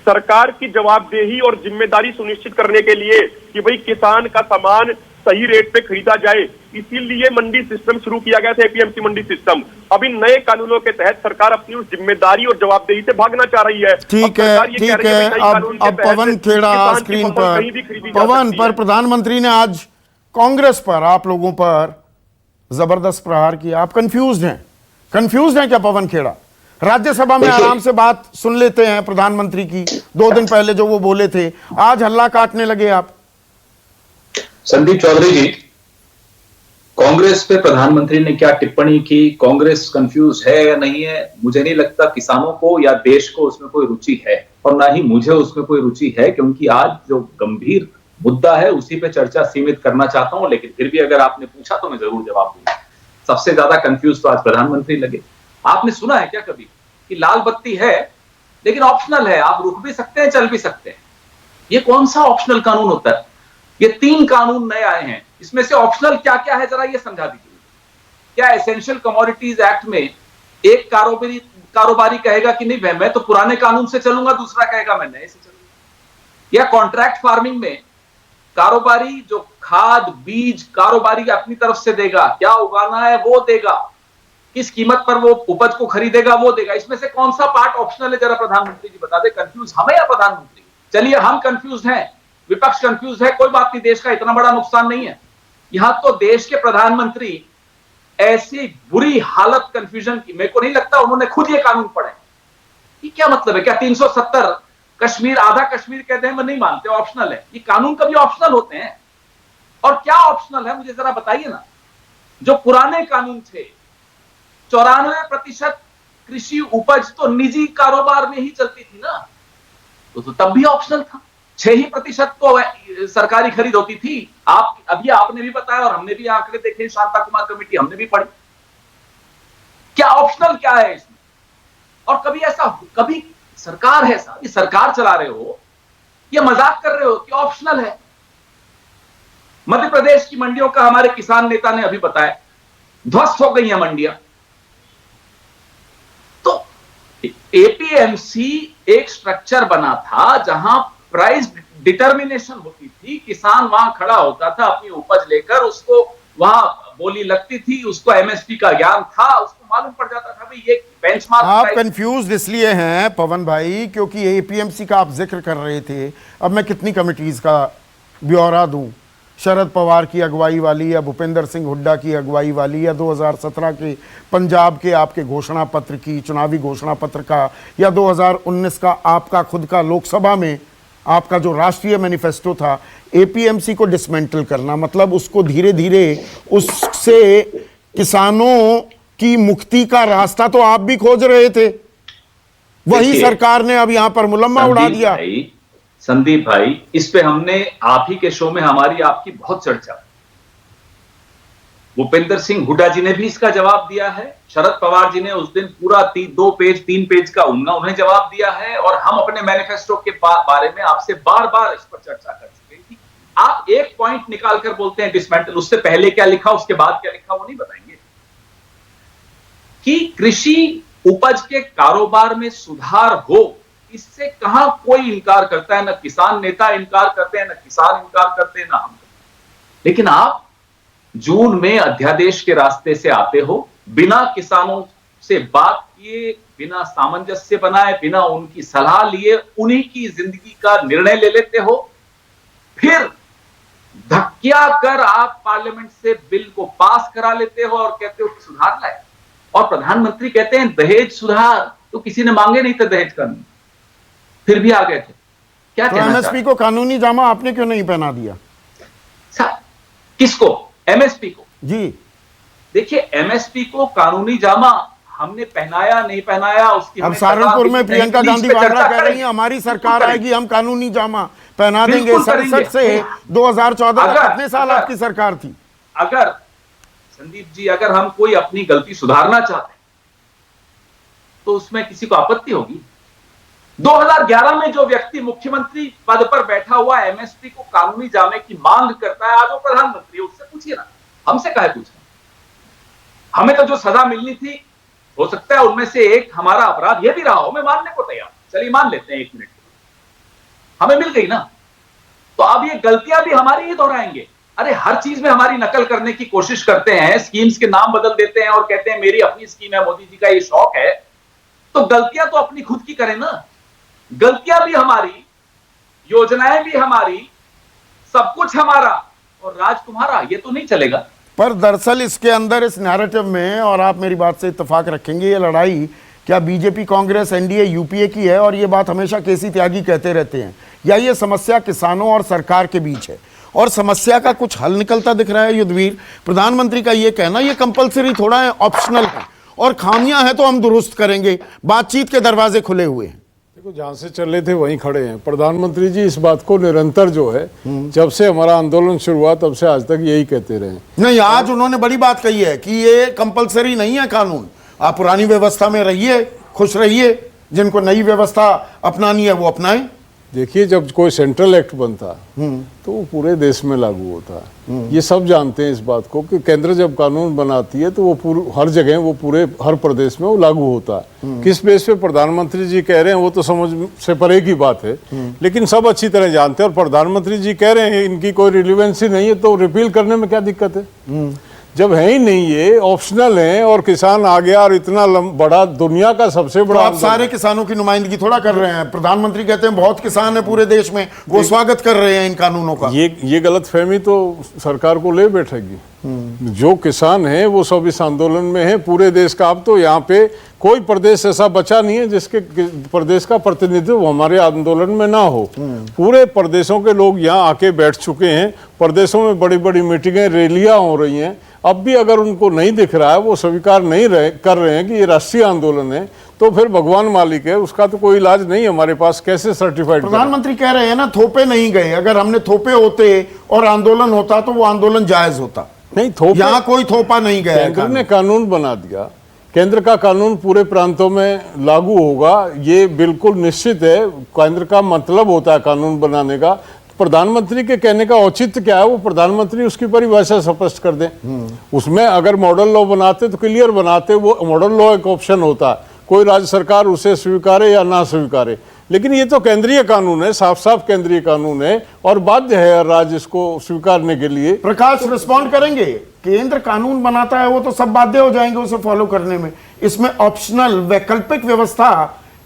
सरकार की जवाबदेही और जिम्मेदारी सुनिश्चित करने के लिए कि भाई किसान का सामान सही रेट पे खरीदा जाए, इसीलिए मंडी सिस्टम शुरू किया गया था, एपीएमसी मंडी सिस्टम। अब इन नए कानूनों के तहत सरकार अपनी उस जिम्मेदारी और जवाबदेही से भागना चाह रही है।
ठीक है। अब पवन खेड़ा स्क्रीन पर, पवन पर प्रधानमंत्री ने आज कांग्रेस पर, आप लोगों पर जबरदस्त प्रहार किया। आप कंफ्यूज्ड हैं क्या पवन खेड़ा? राज्यसभा में आराम से बात सुन लेते हैं प्रधानमंत्री की, 2 दिन पहले जो वो बोले थे, आज हल्ला काटने लगे आप।
संदीप चौधरी जी, कांग्रेस पे प्रधानमंत्री ने क्या टिप्पणी की, कांग्रेस कंफ्यूज है या नहीं है, मुझे नहीं लगता किसानों को या देश को उसमें कोई रुचि है, और ना ही मुझे उसमें कोई रुचि है, क्योंकि आज जो गंभीर मुद्दा है उसी पे चर्चा सीमित करना चाहता हूं। लेकिन फिर भी अगर आपने पूछा तो मैं जरूर जवाब दूंगा। सबसे ज्यादा कंफ्यूज तो आज प्रधानमंत्री लगे। आपने सुना है क्या कभी कि लाल बत्ती है लेकिन ऑप्शनल है, आप रुक भी सकते हैं, चल भी सकते हैं? ये कौन सा ऑप्शनल कानून होता है? ये 3 कानून नए आए हैं, इसमें से ऑप्शनल क्या क्या है जरा ये समझा दीजिए। क्या एसेंशियल कमोडिटीज एक्ट में एक कारोबारी कहेगा कि नहीं मैं तो पुराने कानून से चलूंगा, दूसरा कहेगा मैं नए से चलूंगा? या कॉन्ट्रैक्ट फार्मिंग में कारोबारी जो खाद बीज कारोबारी अपनी तरफ से देगा, क्या उगाना है वो देगा, किस कीमत पर वो उपज को खरीदेगा वो देगा। इसमें से कौन सा पार्ट ऑप्शनल है जरा प्रधानमंत्री जी बता दे। कंफ्यूज हमें या प्रधानमंत्री? चलिए हम कंफ्यूज हैं, विपक्ष कंफ्यूज है, कोई बात नहीं, देश का इतना बड़ा नुकसान नहीं है। यहां तो देश के प्रधानमंत्री ऐसी बुरी हालत कंफ्यूजन की, मेरे को नहीं लगता उन्होंने खुद ये कानून पढ़े। ये क्या मतलब है? क्या 370 कश्मीर, आधा कश्मीर कहते हैं मैं नहीं मानते, ऑप्शनल है? ये कानून कभी ऑप्शनल होते हैं? और क्या ऑप्शनल है मुझे जरा बताइए ना। जो पुराने कानून थे, 94% कृषि उपज तो निजी कारोबार में ही चलती थी ना, तो तब भी ऑप्शनल था। 6% तो सरकारी खरीद होती थी। आप अभी आपने भी बताया और हमने भी आंकड़े देखे, शांता कुमार कमेटी हमने भी पढ़ी। क्या ऑप्शनल क्या है इसमें? और कभी सरकार है साहब, ये सरकार चला रहे हो या मजाक कर रहे हो कि ऑप्शनल है? मध्य प्रदेश की मंडियों का हमारे किसान नेता ने अभी बताया, ध्वस्त हो गई हैं मंडियां। तो एपीएमसी एक स्ट्रक्चर बना था जहां प्राइस डिटर्मिनेशन होती थी, किसान वहां खड़ा होता था अपनी उपज लेकर, उसको वहां बोली लगती थी, उसको एमएसपी का ज्ञान था, उसको मालूम पड़ जाता था भाई ये बेंचमार्क।
आप कंफ्यूज इसलिए हैं पवन भाई क्योंकि एपीएमसी का आप जिक्र कर रहे थे। अब मैं कितनी कमिटीज का ब्यौरा दूं, शरद पवार की अगुवाई वाली या भूपेंद्र सिंह हुड्डा की अगुवाई वाली या 2017 के पंजाब के आपके घोषणा पत्र की, चुनावी घोषणा पत्र का, या 2019 का आपका खुद का लोकसभा में आपका जो राष्ट्रीय मैनिफेस्टो था। एपीएमसी को डिसमेंटल करना मतलब उसको धीरे धीरे उससे किसानों की मुक्ति का रास्ता तो आप भी खोज रहे थे, वही सरकार ने अब यहां पर मुलम्मा उड़ा दिया।
संदीप भाई, इस पे हमने आप ही के शो में हमारी आपकी बहुत चर्चा। भूपेंद्र सिंह हुड्डा जी ने भी इसका जवाब दिया है, शरद पवार जी ने उस दिन पूरा 3 पेज का उन्हें जवाब दिया है, और हम अपने मैनिफेस्टो के बारे में आपसे बार बार इस पर चर्चा कर चुके हैं। आप एक पॉइंट निकाल कर बोलते हैं डिसमेंटल, उससे पहले क्या लिखा उसके बाद क्या लिखा वो नहीं बताएंगे। कि कृषि उपज के कारोबार में सुधार हो, इससे कहां कोई इनकार करता है, ना किसान नेता इनकार करते हैं, ना किसान इनकार करते हैं, ना हम। लेकिन आप जून में अध्यादेश के रास्ते से आते हो, बिना किसानों से बात किए, बिना सामंजस्य बनाए, बिना उनकी सलाह लिए उन्हीं की जिंदगी का निर्णय ले लेते हो, फिर धक्किया कर आप पार्लियामेंट से बिल को पास करा लेते हो और कहते हो कि सुधार लाए। और प्रधानमंत्री कहते हैं दहेज सुधार, तो किसी ने मांगे नहीं थे दहेज कानून, फिर भी आ गए थे। क्या
तो एमएसपी को कानूनी जामा आपने क्यों नहीं पहना दिया?
किसको? एमएसपी को।
जी
देखिए, एमएसपी को कानूनी जामा हमने पहनाया नहीं पहनाया उसकी,
अब सहारनपुर में प्रियंका गांधी वाड्रा कह रही है हमारी सरकार आएगी हम कानूनी जामा पहना देंगे। 67 से 2014 तक कितने साल आपकी सरकार थी?
अगर संदीप जी, अगर हम कोई अपनी गलती सुधारना चाहते हैं तो उसमें किसी को आपत्ति होगी? 2011 में जो व्यक्ति मुख्यमंत्री पद पर बैठा हुआ एमएसपी को कानूनी जामे की मांग करता है, आज वो प्रधानमंत्री है, उससे पूछिए ना, हमसे काहे पूछना? हमें तो जो सजा मिलनी थी, हो सकता है उनमें से एक हमारा अपराध यह भी रहा हो, मैं मानने को तैयार, चलिए मान लेते हैं 1 मिनट, हमें मिल गई ना, तो अब ये गलतियां भी हमारी ही दोहराएंगे। अरे हर चीज में हमारी नकल करने की कोशिश करते हैं, स्कीम्स के नाम बदल देते हैं और कहते हैं मेरी अपनी स्कीम है, मोदी जी का ये शौक है, तो गलतियां तो अपनी खुद की करें ना। गलतियां भी हमारी, योजनाएं भी हमारी, सब कुछ हमारा और राज तुम्हारा, ये तो नहीं चलेगा।
पर दरअसल इसके अंदर इस नैरेटिव में, और आप मेरी बात से इत्तेफाक रखेंगे, ये लड़ाई क्या बीजेपी कांग्रेस एनडीए यूपीए की है, और ये बात हमेशा केसी त्यागी कहते रहते हैं, या ये समस्या किसानों और सरकार के बीच है, और समस्या का कुछ हल निकलता दिख रहा है? युद्धवीर, प्रधानमंत्री का ये कहना ये कंपलसरी थोड़ा है, ऑप्शनल है, और खामियां हैं तो हम दुरुस्त करेंगे, बातचीत के दरवाजे खुले हुए हैं।
देखो, जहां से चले थे वहीं खड़े हैं प्रधानमंत्री जी। इस बात को निरंतर जो है, जब से हमारा आंदोलन शुरू हुआ तब से आज तक यही कहते रहे।
नहीं, आज उन्होंने बड़ी बात कही है कि ये कंपलसरी नहीं है कानून, आप पुरानी व्यवस्था में रहिए, खुश रहिए, जिनको नई व्यवस्था अपनानी है वो अपनाएं।
देखिए, जब कोई सेंट्रल एक्ट बनता तो वो पूरे देश में लागू होता। ये सब जानते हैं इस बात को कि केंद्र जब कानून बनाती है तो वो हर जगह, वो पूरे हर प्रदेश में वो लागू होता है। किस बेस पे प्रधानमंत्री जी कह रहे हैं वो तो समझ से परे की बात है, लेकिन सब अच्छी तरह जानते हैं। और प्रधानमंत्री जी कह रहे हैं इनकी कोई रिलेवेंसी नहीं है, तो रिपील करने में क्या दिक्कत है? जब है ही नहीं, ये ऑप्शनल है और किसान आ गया और इतना बड़ा, दुनिया का सबसे बड़ा।
तो आप सारे किसानों की नुमाइंदगी थोड़ा कर रहे हैं। प्रधानमंत्री कहते हैं बहुत किसान है पूरे देश में, वो स्वागत कर रहे हैं इन कानूनों का।
ये गलतफहमी तो सरकार को ले बैठेगी। जो किसान है वो सब इस आंदोलन में है, पूरे देश का। अब तो यहाँ पे कोई प्रदेश ऐसा बचा नहीं है जिसके प्रदेश का प्रतिनिधित्व हमारे आंदोलन में ना हो। पूरे प्रदेशों के लोग यहाँ आके बैठ चुके हैं, प्रदेशों में बड़ी बड़ी मीटिंगें, रैलियां हो रही हैं। अब भी अगर उनको नहीं दिख रहा है, वो स्वीकार नहीं कर रहे हैं कि ये राष्ट्रीय आंदोलन है, तो फिर भगवान मालिक है, उसका तो कोई इलाज नहीं हमारे पास। कैसे सर्टिफाइड?
प्रधानमंत्री कह रहे हैं ना, थोपे नहीं गए। अगर हमने थोपे होते और आंदोलन होता तो वो आंदोलन जायज होता।
नहीं, थोपे,
यहाँ कोई थोपा नहीं गया।
केंद्र ने कानून बना दिया, केंद्र का कानून पूरे प्रांतों में लागू होगा, ये बिल्कुल निश्चित है। केंद्र का मतलब होता है कानून बनाने का। प्रधानमंत्री के कहने का औचित्य क्या है, वो प्रधानमंत्री उसकी परिभाषा स्पष्ट कर दें। उसमें अगर मॉडल लॉ बनाते तो क्लियर बनाते, वो मॉडल लॉ एक ऑप्शन होता है, कोई राज्य सरकार उसे स्वीकारे या ना स्वीकारे। लेकिन ये तो केंद्रीय कानून है, साफ साफ केंद्रीय कानून है, और बाध्य है राज्य इसको स्वीकारने के लिए।
प्रकाश रिस्पॉन्ड करेंगे? केंद्र कानून बनाता है वो तो सब बाध्य हो जाएंगे उसे फॉलो करने में। इसमें ऑप्शनल वैकल्पिक व्यवस्था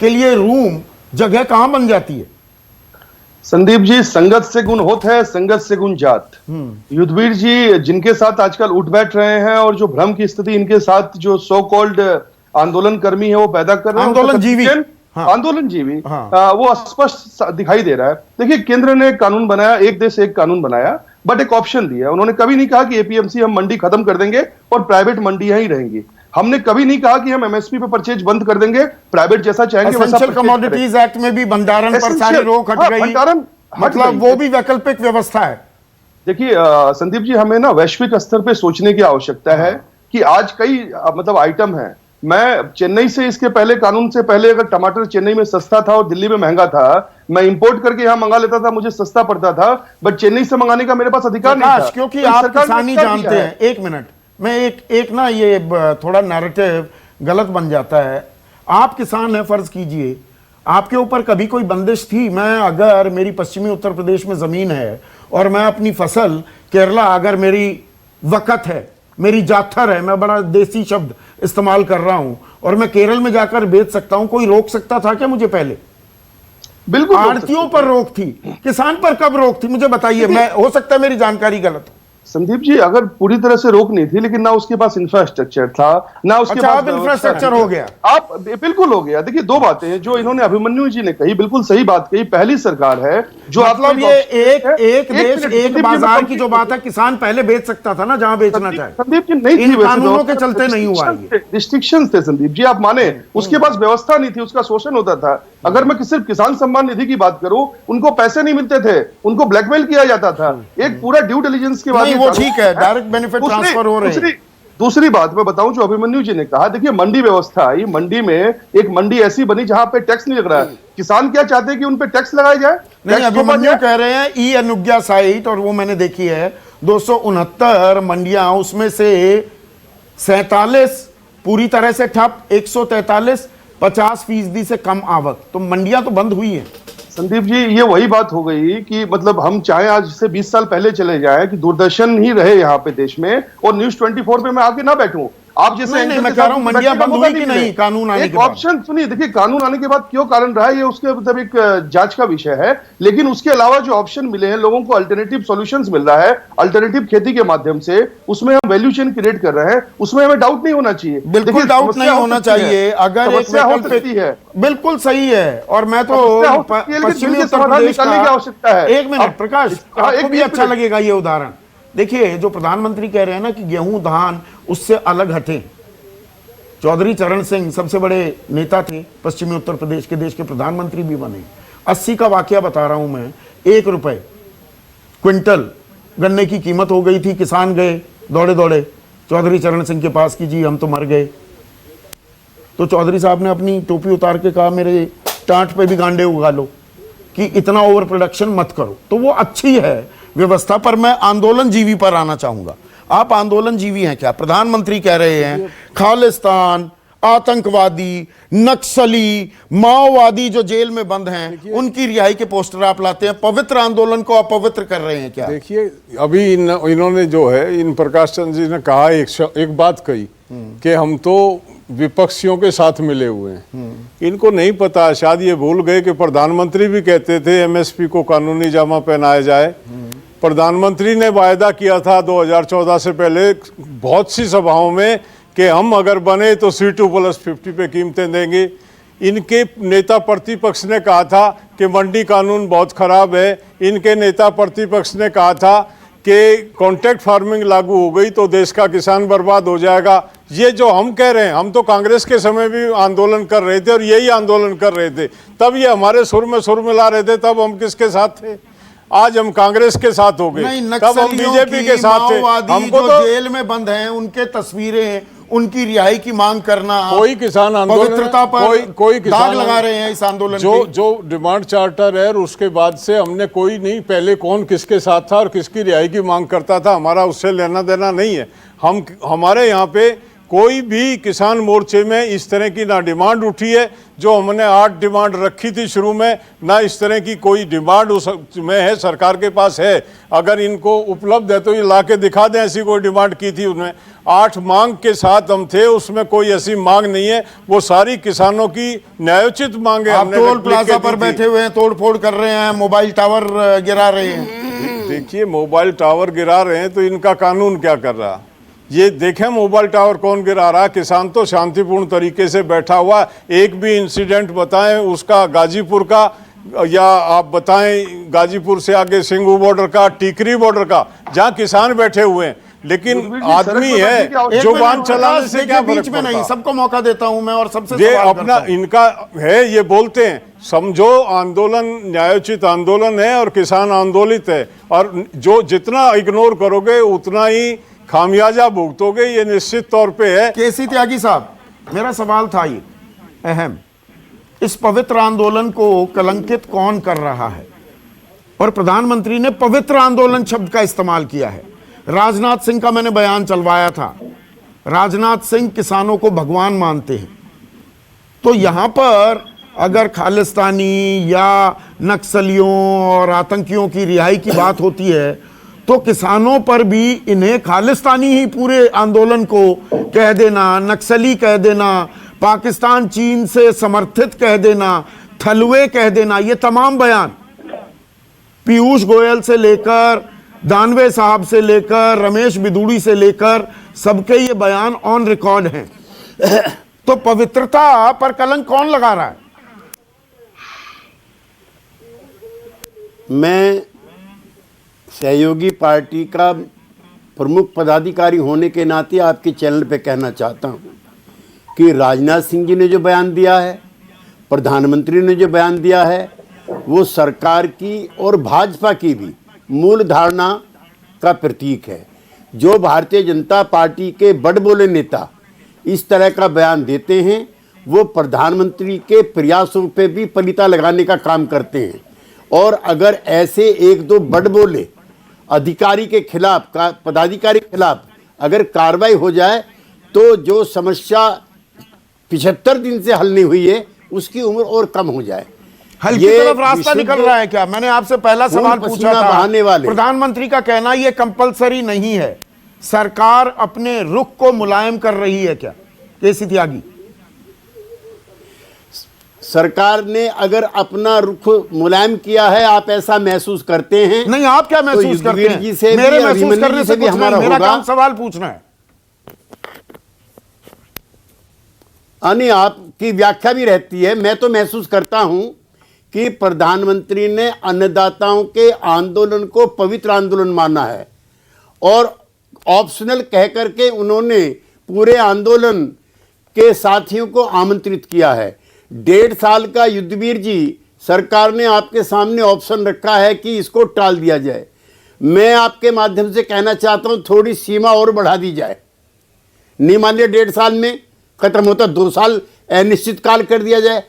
के लिए रूम, जगह कहां बन जाती है?
संदीप जी, संगत से गुण होत है, संगत से गुण जात। युद्धवीर जी जिनके साथ आजकल उठ बैठ रहे हैं, और जो भ्रम की स्थिति इनके साथ जो सो कॉल्ड आंदोलन कर्मी है वो पैदा कर रहे हैं,
आंदोलन जीवी,
आंदोलन जीवी, वो स्पष्ट दिखाई दे रहा है। देखिए, केंद्र ने कानून बनाया, एक देश एक कानून बनाया, बट एक ऑप्शन दिया। उन्होंने कभी नहीं कहा कि एपीएमसी हम मंडी खत्म कर देंगे और प्राइवेट मंडियां ही रहेंगी। हमने कभी नहीं कहा कि हम एमएसपी पे परचेज बंद कर देंगे, प्राइवेट जैसा चाहेंगे वैसा।
एसेंशियल कमोडिटीज एक्ट में भी भंडारण पर सारी रोक हट गई, मतलब वो भी वैकल्पिक व्यवस्था है।
देखिए संदीप जी, हमें ना वैश्विक स्तर पे सोचने की आवश्यकता है कि आज कई मतलब आइटम है। मैं चेन्नई से, इसके पहले कानून से पहले, अगर टमाटर चेन्नई में सस्ता था और दिल्ली में महंगा था, मैं इंपोर्ट करके यहाँ मंगा लेता था, मुझे सस्ता पड़ता था, बट चेन्नई से मंगाने का मेरे पास अधिकार नहीं था।
क्योंकि
तो
आप
सरकार ने
किसानी
क्या
जानते
किया
हैं, एक मिनट, मैं एक ना ये थोड़ा नैरेटिव गलत बन जाता है। आप किसान हैं, फर्ज कीजिए आपके ऊपर कभी कोई बंदिश थी? मैं अगर मेरी पश्चिमी उत्तर प्रदेश में जमीन है और मैं अपनी फसल केरला, अगर मेरी वक़्त है, मेरी जाथर है, मैं बड़ा देसी शब्द इस्तेमाल कर रहा हूं, और मैं केरल में जाकर बेच सकता हूं, कोई रोक सकता था क्या मुझे? पहले
बिल्कुल
आड़तियों पर रोक थी, किसान पर कब रोक थी मुझे बताइए। मैं, हो सकता है मेरी जानकारी गलत हो।
संदीप जी, अगर पूरी तरह से रोक नहीं थी, लेकिन ना उसके पास इंफ्रास्ट्रक्चर था, ना उसके
अच्छा,
पास
अब इंफ्रास्ट्रक्चर हो गया।
आप बिल्कुल हो गया। देखिए, दो बातें हैं जो इन्होंने अभिमन्यु जी ने कही, बिल्कुल सही बात कही। पहली सरकार है जो
मतलब ये एक देश एक बाजार की जो बात है, किसान पहले बेच सकता था ना जहां बेचना चाहे।
संदीप जी, नहीं थी,
इन कानूनों के चलते नहीं हुआ ये।
रिस्ट्रिक्शंस थे संदीप जी, आप माने, उसके पास व्यवस्था नहीं थी, उसका शोषण होता था। अगर मैं सिर्फ किसान सम्मान निधि की बात करूं, उनको पैसे नहीं मिलते थे, उनको ब्लैकमेल किया जाता था। एक पूरा ड्यू डिलिजेंस के बाद
वो ठीक है, डायरेक्ट बेनिफिट ट्रांसफर हो रहे हैं।
दूसरी बात मैं बताऊं जो अभिमन्यु जी ने कहा, देखिए मंडी व्यवस्था आई, मंडी में एक मंडी ऐसी बनी जहां पे टैक्स नहीं लग रहा है। किसान क्या चाहते हैं कि उन पे टैक्स लगाया जाए?
नहीं, अभिमन्यु कह रहे हैं ई अनुज्ञा साइट, और वो मैंने देखी है 269 मंडियां, उसमें से 47 पूरी तरह से ठप, 143 50% से कम आवक, तो मंडियां तो बंद हुई है।
संदीप जी, ये वही बात हो गई कि मतलब हम चाहे आज से 20 साल पहले चले जाएं कि दूरदर्शन ही रहे यहाँ पे देश में और न्यूज 24 पे मैं आके ना बैठूं। आप जैसे
नहीं, मैं कह रहा हूं मंडियां बंद हुई कि नहीं कानून आने के बाद?
ऑप्शन सुनिए, देखिए कानून आने के बाद क्यों कारण रहा है ये उसके मतलब एक जांच का विषय है, लेकिन उसके अलावा जो ऑप्शन मिले हैं, लोगों को अल्टरनेटिव सॉल्यूशंस मिल रहा है अल्टरनेटिव खेती के माध्यम से, उसमें हम वैल्यू चेन क्रिएट कर रहे हैं, उसमें हमें डाउट नहीं होना चाहिए।
बिल्कुल डाउट नहीं होना चाहिए। अगर एक वैकल्पिक है, बिल्कुल सही है, और मैं तो पश्चिमी उत्तर प्रदेश का,
आवश्यकता है।
एक मिनट प्रकाश, आपको भी अच्छा लगेगा ये उदाहरण। देखिए, जो प्रधानमंत्री कह रहे हैं ना कि गेहूं धान उससे अलग हटे, चौधरी चरण सिंह सबसे बड़े नेता थे पश्चिमी उत्तर प्रदेश के, देश के प्रधानमंत्री भी बने। 80 का वाकया बता रहा हूं मैं, 1 रुपए क्विंटल गन्ने की कीमत हो गई थी। किसान गए दौड़े दौड़े चौधरी चरण सिंह के पास कि जी हम तो मर गए। तो चौधरी साहब ने अपनी टोपी उतार के कहा मेरे टांट पे भी गांडे उगा लो कि इतना ओवर प्रोडक्शन मत करो। तो वो अच्छी है व्यवस्था, पर मैं आंदोलन जीवी पर आना चाहूंगा। आप आंदोलन जीवी हैं क्या? प्रधानमंत्री कह रहे हैं खालिस्तान, आतंकवादी, नक्सली, माओवादी जो जेल में बंद हैं उनकी रिहाई के पोस्टर आप लाते हैं। पवित्र आंदोलन को अपवित्र कर रहे हैं क्या?
देखिए, अभी इन्होंने जो है, इन प्रकाश चंद्र जी ने कहा, एक बात कही कि हम तो विपक्षियों के साथ मिले हुए हैं। इनको नहीं पता, शायद ये भूल गए कि प्रधानमंत्री भी कहते थे एमएसपी को कानूनी जामा पहनाया जाए। प्रधानमंत्री ने वायदा किया था 2014 से पहले बहुत सी सभाओं में कि हम अगर बने तो C2+50 पे कीमतें देंगे। इनके नेता प्रतिपक्ष ने कहा था कि मंडी कानून बहुत खराब है। इनके नेता प्रतिपक्ष ने कहा था कि कॉन्ट्रैक्ट फार्मिंग लागू हो गई तो देश का किसान बर्बाद हो जाएगा। ये जो हम कह रहे हैं, हम तो कांग्रेस के समय भी आंदोलन कर रहे थे और यही आंदोलन कर रहे थे, तब ये हमारे सुर में सुर मिला रहे थे। तब हम किसके साथ थे? आज हम कांग्रेस के साथ हो गए, तब हम बीजेपी के साथ थे।
हमको तो जेल में बंद हैं, उनके तस्वीरें, उनकी रिहाई की मांग करना,
कोई किसान आंदोलन,
पवित्रता पर
कोई
दाग लगा रहे हैं इस आंदोलन
जो डिमांड चार्टर है, और उसके बाद से हमने कोई नहीं, पहले कौन किसके साथ था और किसकी रिहाई की मांग करता था, हमारा उससे लेना देना नहीं है। हमारे यहाँ पे कोई भी किसान मोर्चे में इस तरह की ना डिमांड उठी है जो हमने 8 डिमांड रखी थी शुरू में, ना इस तरह की कोई डिमांड उसमें है, सरकार के पास है। अगर इनको उपलब्ध है तो ये ला के दिखा दें ऐसी कोई डिमांड की थी उन्होंने। 8 मांग के साथ हम थे, उसमें कोई ऐसी मांग नहीं है, वो सारी किसानों की न्यायोचित मांग है।
आप टोल प्लाजा पर बैठे हुए हैं, तोड़ फोड़ कर रहे हैं, मोबाइल टावर गिरा रहे हैं।
देखिए, मोबाइल टावर गिरा रहे हैं तो इनका कानून क्या कर रहा? ये देखें मोबाइल टावर कौन गिरा रहा? किसान तो शांतिपूर्ण तरीके से बैठा हुआ। एक भी इंसिडेंट बताएं उसका, गाजीपुर का, या आप बताएं गाजीपुर से आगे सिंगू बॉर्डर का, टीकरी बॉर्डर का, जहां किसान बैठे हुए हैं, लेकिन
गुरवीर जी,
आदमी
सड़क पर बैठने की
है,
आवश्यकता-
जुबान चलाने से क्या
बीच
फर्क
में नहीं,
पड़ता?
सबको मौका देता हूं मैं और सबसे
ये
सवाल
अपना
करता हूं।
इनका है, ये बोलते हैं समझो आंदोलन न्यायोचित आंदोलन है और किसान आंदोलित है, और जो जितना इग्नोर करोगे उतना ही खामियाजा भुगतोगे, ये निश्चित तौर पे है।
केसी त्यागी साहब, मेरा सवाल था ये अहम, इस पवित्र आंदोलन को कलंकित कौन कर रहा है? और प्रधानमंत्री ने पवित्र आंदोलन शब्द का इस्तेमाल किया है। राजनाथ सिंह का मैंने बयान चलवाया था, राजनाथ सिंह किसानों को भगवान मानते हैं, तो यहां पर अगर खालिस्तानी या नक्सलियों और आतंकियों की रिहाई की बात होती है तो किसानों पर भी इन्हें खालिस्तानी ही पूरे आंदोलन को कह देना, नक्सली कह देना, पाकिस्तान चीन से समर्थित कह देना, थलवे कह देना, ये तमाम बयान पीयूष गोयल से लेकर दानवे साहब से लेकर रमेश बिदुड़ी से लेकर सबके ये बयान ऑन रिकॉर्ड हैं। तो पवित्रता पर कलंक कौन लगा रहा है?
मैं सहयोगी पार्टी का प्रमुख पदाधिकारी होने के नाते आपके चैनल पे कहना चाहता हूं कि राजनाथ सिंह जी ने जो बयान दिया है, प्रधानमंत्री ने जो बयान दिया है, वो सरकार की और भाजपा की भी मूल धारणा का प्रतीक है। जो भारतीय जनता पार्टी के बड़बोले नेता इस तरह का बयान देते हैं, वो प्रधानमंत्री के प्रयासों पे भी पलीता लगाने का काम करते हैं। और अगर ऐसे एक दो बड़बोले अधिकारी के खिलाफ, पदाधिकारी के खिलाफ अगर कार्रवाई हो जाए तो जो समस्या 75 दिन से हल नहीं हुई है उसकी उम्र और कम हो जाए।
हल की तरफ रास्ता निकल रहा है क्या? मैंने आपसे पहला सवाल पूछा था,
बहाने वाले
प्रधानमंत्री का कहना ये कंपलसरी नहीं है, सरकार अपने रुख को मुलायम कर रही है क्या? केसी त्यागी,
सरकार ने अगर अपना रुख मुलायम किया है, आप ऐसा महसूस करते हैं?
नहीं, आप क्या महसूस करते हैं?
जी से
मेरे
भी,
महसूस करने से
भी हमारा
मेरा
होगा।
काम सवाल पूछना है।
यानी आपकी व्याख्या भी रहती है। मैं तो महसूस करता हूं कि प्रधानमंत्री ने अन्नदाताओं के आंदोलन को पवित्र आंदोलन माना है और ऑप्शनल कह करके उन्होंने पूरे आंदोलन के साथियों को आमंत्रित किया है। 1.5 साल का युद्धवीर जी, सरकार ने आपके सामने ऑप्शन रखा है कि इसको टाल दिया जाए। मैं आपके माध्यम से कहना चाहता हूं थोड़ी सीमा और बढ़ा दी जाए। नहीं मान लिया 1.5 साल में खत्म होता, 2 साल अनिश्चित काल कर दिया जाए।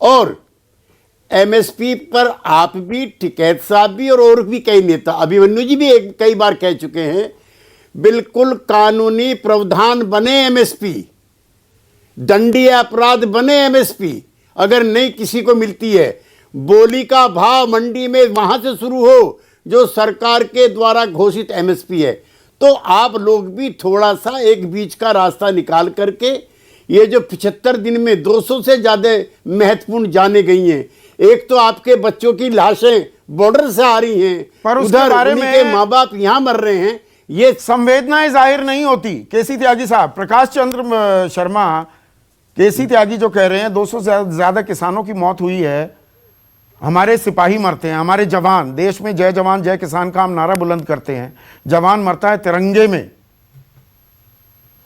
और एमएसपी पर आप भी, टिकैत साहब भी और भी कई नेता, अभिमन्यु जी भी कई बार कह चुके हैं, बिल्कुल कानूनी प्रावधान बने एमएसपी, दंडीय अपराध बने एमएसपी। अगर नहीं किसी को मिलती है, बोली का भाव मंडी में वहां से शुरू हो जो सरकार के द्वारा घोषित एमएसपी है। तो आप लोग भी थोड़ा सा एक बीच का रास्ता निकाल करके, ये जो 75 दिन में 200 से ज्यादा महत्वपूर्ण जाने गई हैं, एक तो आपके बच्चों की लाशें बॉर्डर से आ रही हैं,
पर उसके
उधर
बारे
उन्हीं
में
के माँ बाप यहां मर रहे हैं, ये
संवेदनाएं जाहिर नहीं होती। केसी त्यागी साहब, प्रकाश चंद्र शर्मा, केसी त्यागी जो कह रहे हैं 200 से ज्यादा किसानों की मौत हुई है, हमारे सिपाही मरते हैं, हमारे जवान, देश में जय जवान जय किसान का हम नारा बुलंद करते हैं, जवान मरता है तिरंगे में,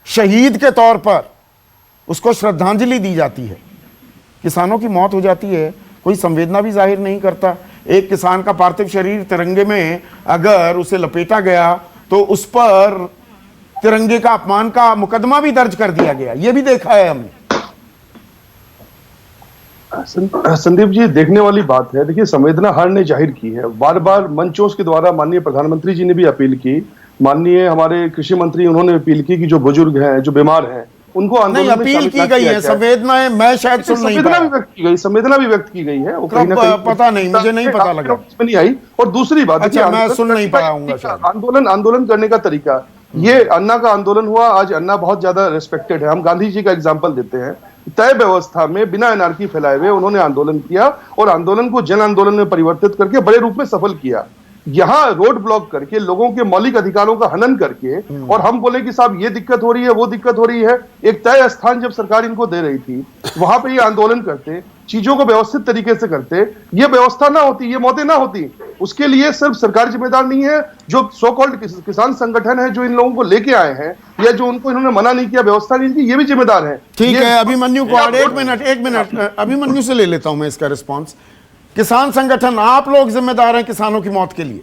शहीद के तौर पर उसको श्रद्धांजलि दी जाती है, किसानों की मौत हो जाती है, कोई संवेदना भी जाहिर नहीं करता। एक किसान का पार्थिव शरीर तिरंगे में अगर उसे लपेटा गया तो उस पर तिरंगे का अपमान का मुकदमा भी दर्ज कर दिया गया, यह भी देखा है हमने।
संदीप जी, देखने वाली बात है। देखिए, संवेदना हर ने जाहिर की है, बार बार मंचों के द्वारा माननीय प्रधानमंत्री जी ने भी अपील की, माननीय हमारे कृषि मंत्री उन्होंने अपील की कि जो बुजुर्ग हैं, जो बीमार हैं, उनको आंदोलन में
अपील की गई है, संवेदनाएं मैं शायद सुन नहीं पाया।
संवेदना भी व्यक्त की गई है, वो कहीं ना कहीं
पता नहीं, मुझे नहीं पता लगा,
इसमें नहीं आई। और दूसरी बात,
अच्छा, मैं सुन नहीं पाया हूँ।
आंदोलन करने का तरीका, ये अन्ना का आंदोलन हुआ, आज अन्ना बहुत ज्यादा रिस्पेक्टेड है। हम गांधी जी का एग्जाम्पल देते हैं, तय व्यवस्था में बिना एनार्की फैलाए हुए उन्होंने आंदोलन किया और आंदोलन को जन आंदोलन में परिवर्तित करके बड़े रूप में सफल किया। यहाँ रोड ब्लॉक करके लोगों के मौलिक अधिकारों का हनन करके और हम बोले कि साहब ये दिक्कत हो रही है, वो दिक्कत हो रही है, एक तय स्थान जब सरकार इनको दे रही थी वहां पे ये आंदोलन करते, चीजों को व्यवस्थित तरीके से करते, ये व्यवस्था ना होती, ये मौतें ना होती। उसके लिए सिर्फ सरकार जिम्मेदार नहीं है, जो सो कॉल्ड किसान संगठन है जो इन लोगों को लेके आए हैं या जो उनको इन्होंने मना नहीं किया, व्यवस्था नहीं की, ये भी जिम्मेदार है।
ठीक है, अभिमन्यु को एक मिनट अभिमन्यु से ले लेता हूं मैं इसका रिस्पॉन्स। किसान संगठन, आप लोग जिम्मेदार हैं किसानों की मौत के लिए?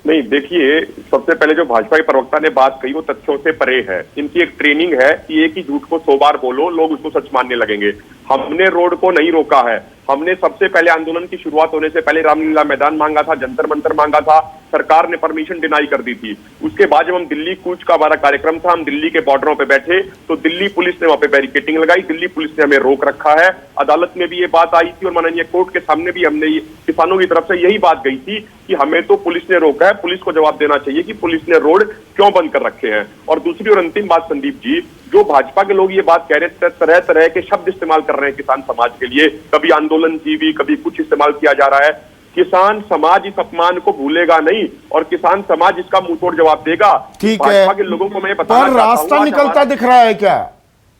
नहीं, देखिए, सबसे पहले जो भाजपा के प्रवक्ता ने बात कही वो तथ्यों से परे है। इनकी एक ट्रेनिंग है कि एक ही झूठ को 100 बार बोलो, लोग उसको सच मानने लगेंगे। हमने रोड को नहीं रोका है। हमने सबसे पहले आंदोलन की शुरुआत होने से पहले रामलीला मैदान मांगा था, जंतर मंतर मांगा था, सरकार ने परमिशन डिनाई कर दी थी। उसके बाद जब हम दिल्ली कूच का हमारा कार्यक्रम था, हम दिल्ली के बॉर्डरों पे बैठे तो दिल्ली पुलिस ने वहां पे बैरिकेटिंग लगाई, दिल्ली पुलिस ने हमें रोक रखा है। अदालत में भी ये बात आई थी और माननीय कोर्ट के सामने भी हमने किसानों की तरफ से यही बात गई थी कि हमें तो पुलिस ने रोका है, पुलिस को जवाब देना चाहिए कि पुलिस ने रोड क्यों बंद कर रखे हैं। और दूसरी और अंतिम बात, संदीप जी, जो भाजपा के लोग ये बात कह रहे थे, तरह तरह के शब्द इस्तेमाल कर रहे हैं किसान समाज के लिए, कभी आंदोलन जीवी, कभी कुछ इस्तेमाल किया जा रहा है। किसान समाज इस अपमान को भूलेगा नहीं और किसान समाज इसका मुंहतोड़ जवाब देगा।
ठीक
भाजपा
है,
के लोगों को मैं बताना
पर रास्ता निकलता दिख रहा है क्या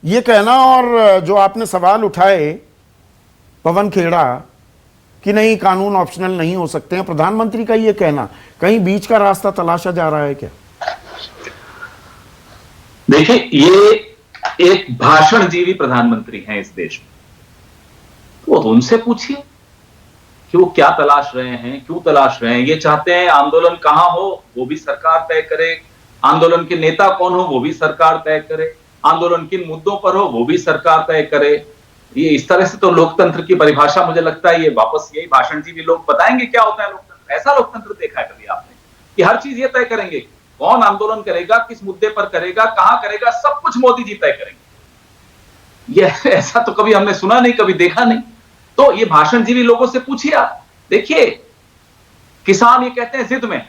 ये कहना? और जो आपने सवाल उठाए पवन खेड़ा कि नहीं कानून ऑप्शनल नहीं हो सकते हैं, प्रधानमंत्री का ये कहना, कहीं बीच का रास्ता तलाशा जा रहा है क्या?
देखिए, ये एक भाषण जीवी प्रधानमंत्री हैं इस देश में, तो उनसे पूछिए कि वो क्या तलाश रहे हैं, क्यों तलाश रहे हैं। ये चाहते हैं आंदोलन कहां हो वो भी सरकार तय करे, आंदोलन के नेता कौन हो वो भी सरकार तय करे, आंदोलन किन मुद्दों पर हो वो भी सरकार तय करे। ये इस तरह से तो लोकतंत्र की परिभाषा, मुझे लगता है ये वापस यही भाषण जीवी लोग बताएंगे क्या होता है लोकतंत्र। ऐसा लोकतंत्र देखा है कभी आपने कि हर चीज ये तय करेंगे, कौन आंदोलन करेगा, किस मुद्दे पर करेगा, कहां करेगा, सब कुछ मोदी जी तय करेंगे। ये ऐसा तो कभी हमने सुना नहीं, कभी देखा नहीं। तो ये भाषण जीवी लोगों से पूछिए आप। देखिए, किसान ये कहते हैं जिद में,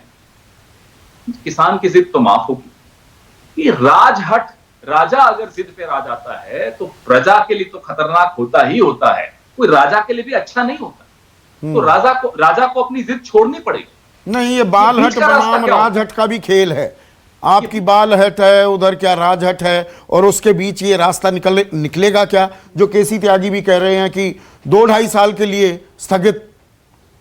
किसान की जिद तो माफ होगी। ये राजहट, राजा अगर जिद पे आ जाता है तो प्रजा के लिए तो खतरनाक होता ही होता है, कोई राजा के लिए भी अच्छा नहीं होता। तो राजा को अपनी जिद छोड़नी पड़ेगी।
नहीं, ये बाल हट बनाम राजहट का भी खेल है। आपकी बाल हट है, उधर क्या राजहट है, और उसके बीच ये रास्ता निकलेगा क्या? जो केसी त्यागी भी कह रहे हैं कि 2-2.5 साल के लिए स्थगित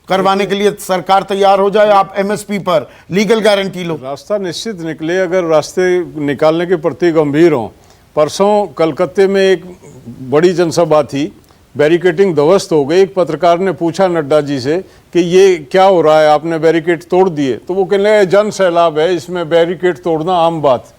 करवाने के लिए सरकार तैयार हो जाए, आप एमएसपी पर लीगल गारंटी लो।
रास्ता निश्चित निकले अगर रास्ते निकालने के प्रति गंभीर हों। परसों कलकत्ते में एक बड़ी जनसभा थी, बैरिकेटिंग ध्वस्त हो गई। एक पत्रकार ने पूछा नड्डा जी से कि ये क्या हो रहा है, आपने बैरिकेड तोड़ दिए? तो वो कहने लगे जन सैलाब है, इसमें बैरिकेड तोड़ना आम बात।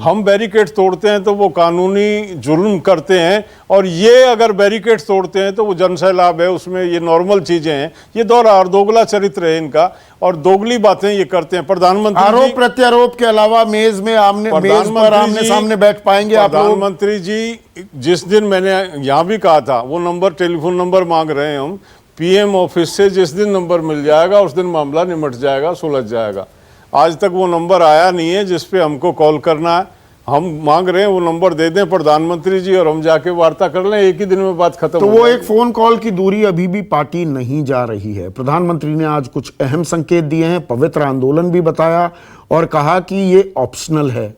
हम बैरिकेड तोड़ते हैं तो वो कानूनी जुल्म करते हैं, और ये अगर बैरिकेड तोड़ते हैं तो वो जन सैलाब है, उसमें ये नॉर्मल चीजें हैं। ये दोगला चरित्र है इनका, और दोगली बातें ये करते हैं। प्रधानमंत्री
आरोप प्रत्यारोप के अलावा मेज पर आमने सामने बैठ पाएंगे आप लोग?
प्रधानमंत्री जी, जिस दिन मैंने यहाँ भी कहा था, वो नंबर, टेलीफोन नंबर मांग रहे हैं हम पीएम ऑफिस से, जिस दिन नंबर मिल जाएगा उस दिन मामला निमट जाएगा, सुलझ जाएगा। आज तक वो नंबर आया नहीं है जिस पे हमको कॉल करना है। हम मांग रहे हैं वो नंबर दे दें प्रधानमंत्री जी, और हम जाके वार्ता कर लें, एक ही दिन में बात खत्म।
तो वो एक फोन कॉल की दूरी अभी भी पार्टी नहीं जा रही है। प्रधानमंत्री ने आज कुछ अहम संकेत दिए हैं, पवित्र आंदोलन भी बताया और कहा कि ये ऑप्शनल है।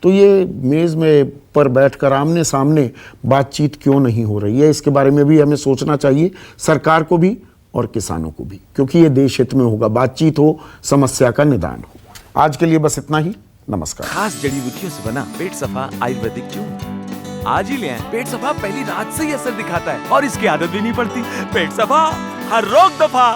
तो ये मेज में पर बैठकर आमने सामने बातचीत क्यों नहीं हो रही है, इसके बारे में भी हमें सोचना चाहिए, सरकार को भी और किसानों को भी, क्योंकि ये देश हित में होगा। बातचीत हो, समस्या का निदान हो। आज के लिए बस इतना ही। नमस्कार।
खास जड़ी बूटियों से बना पेट सफा आयुर्वेदिक चूर्ण आज ही ले आएं। पेट सफा पहली रात से ही असर दिखाता है और इसकी आदत भी नहीं पड़ती। पेट सफा, हर रोग दफा।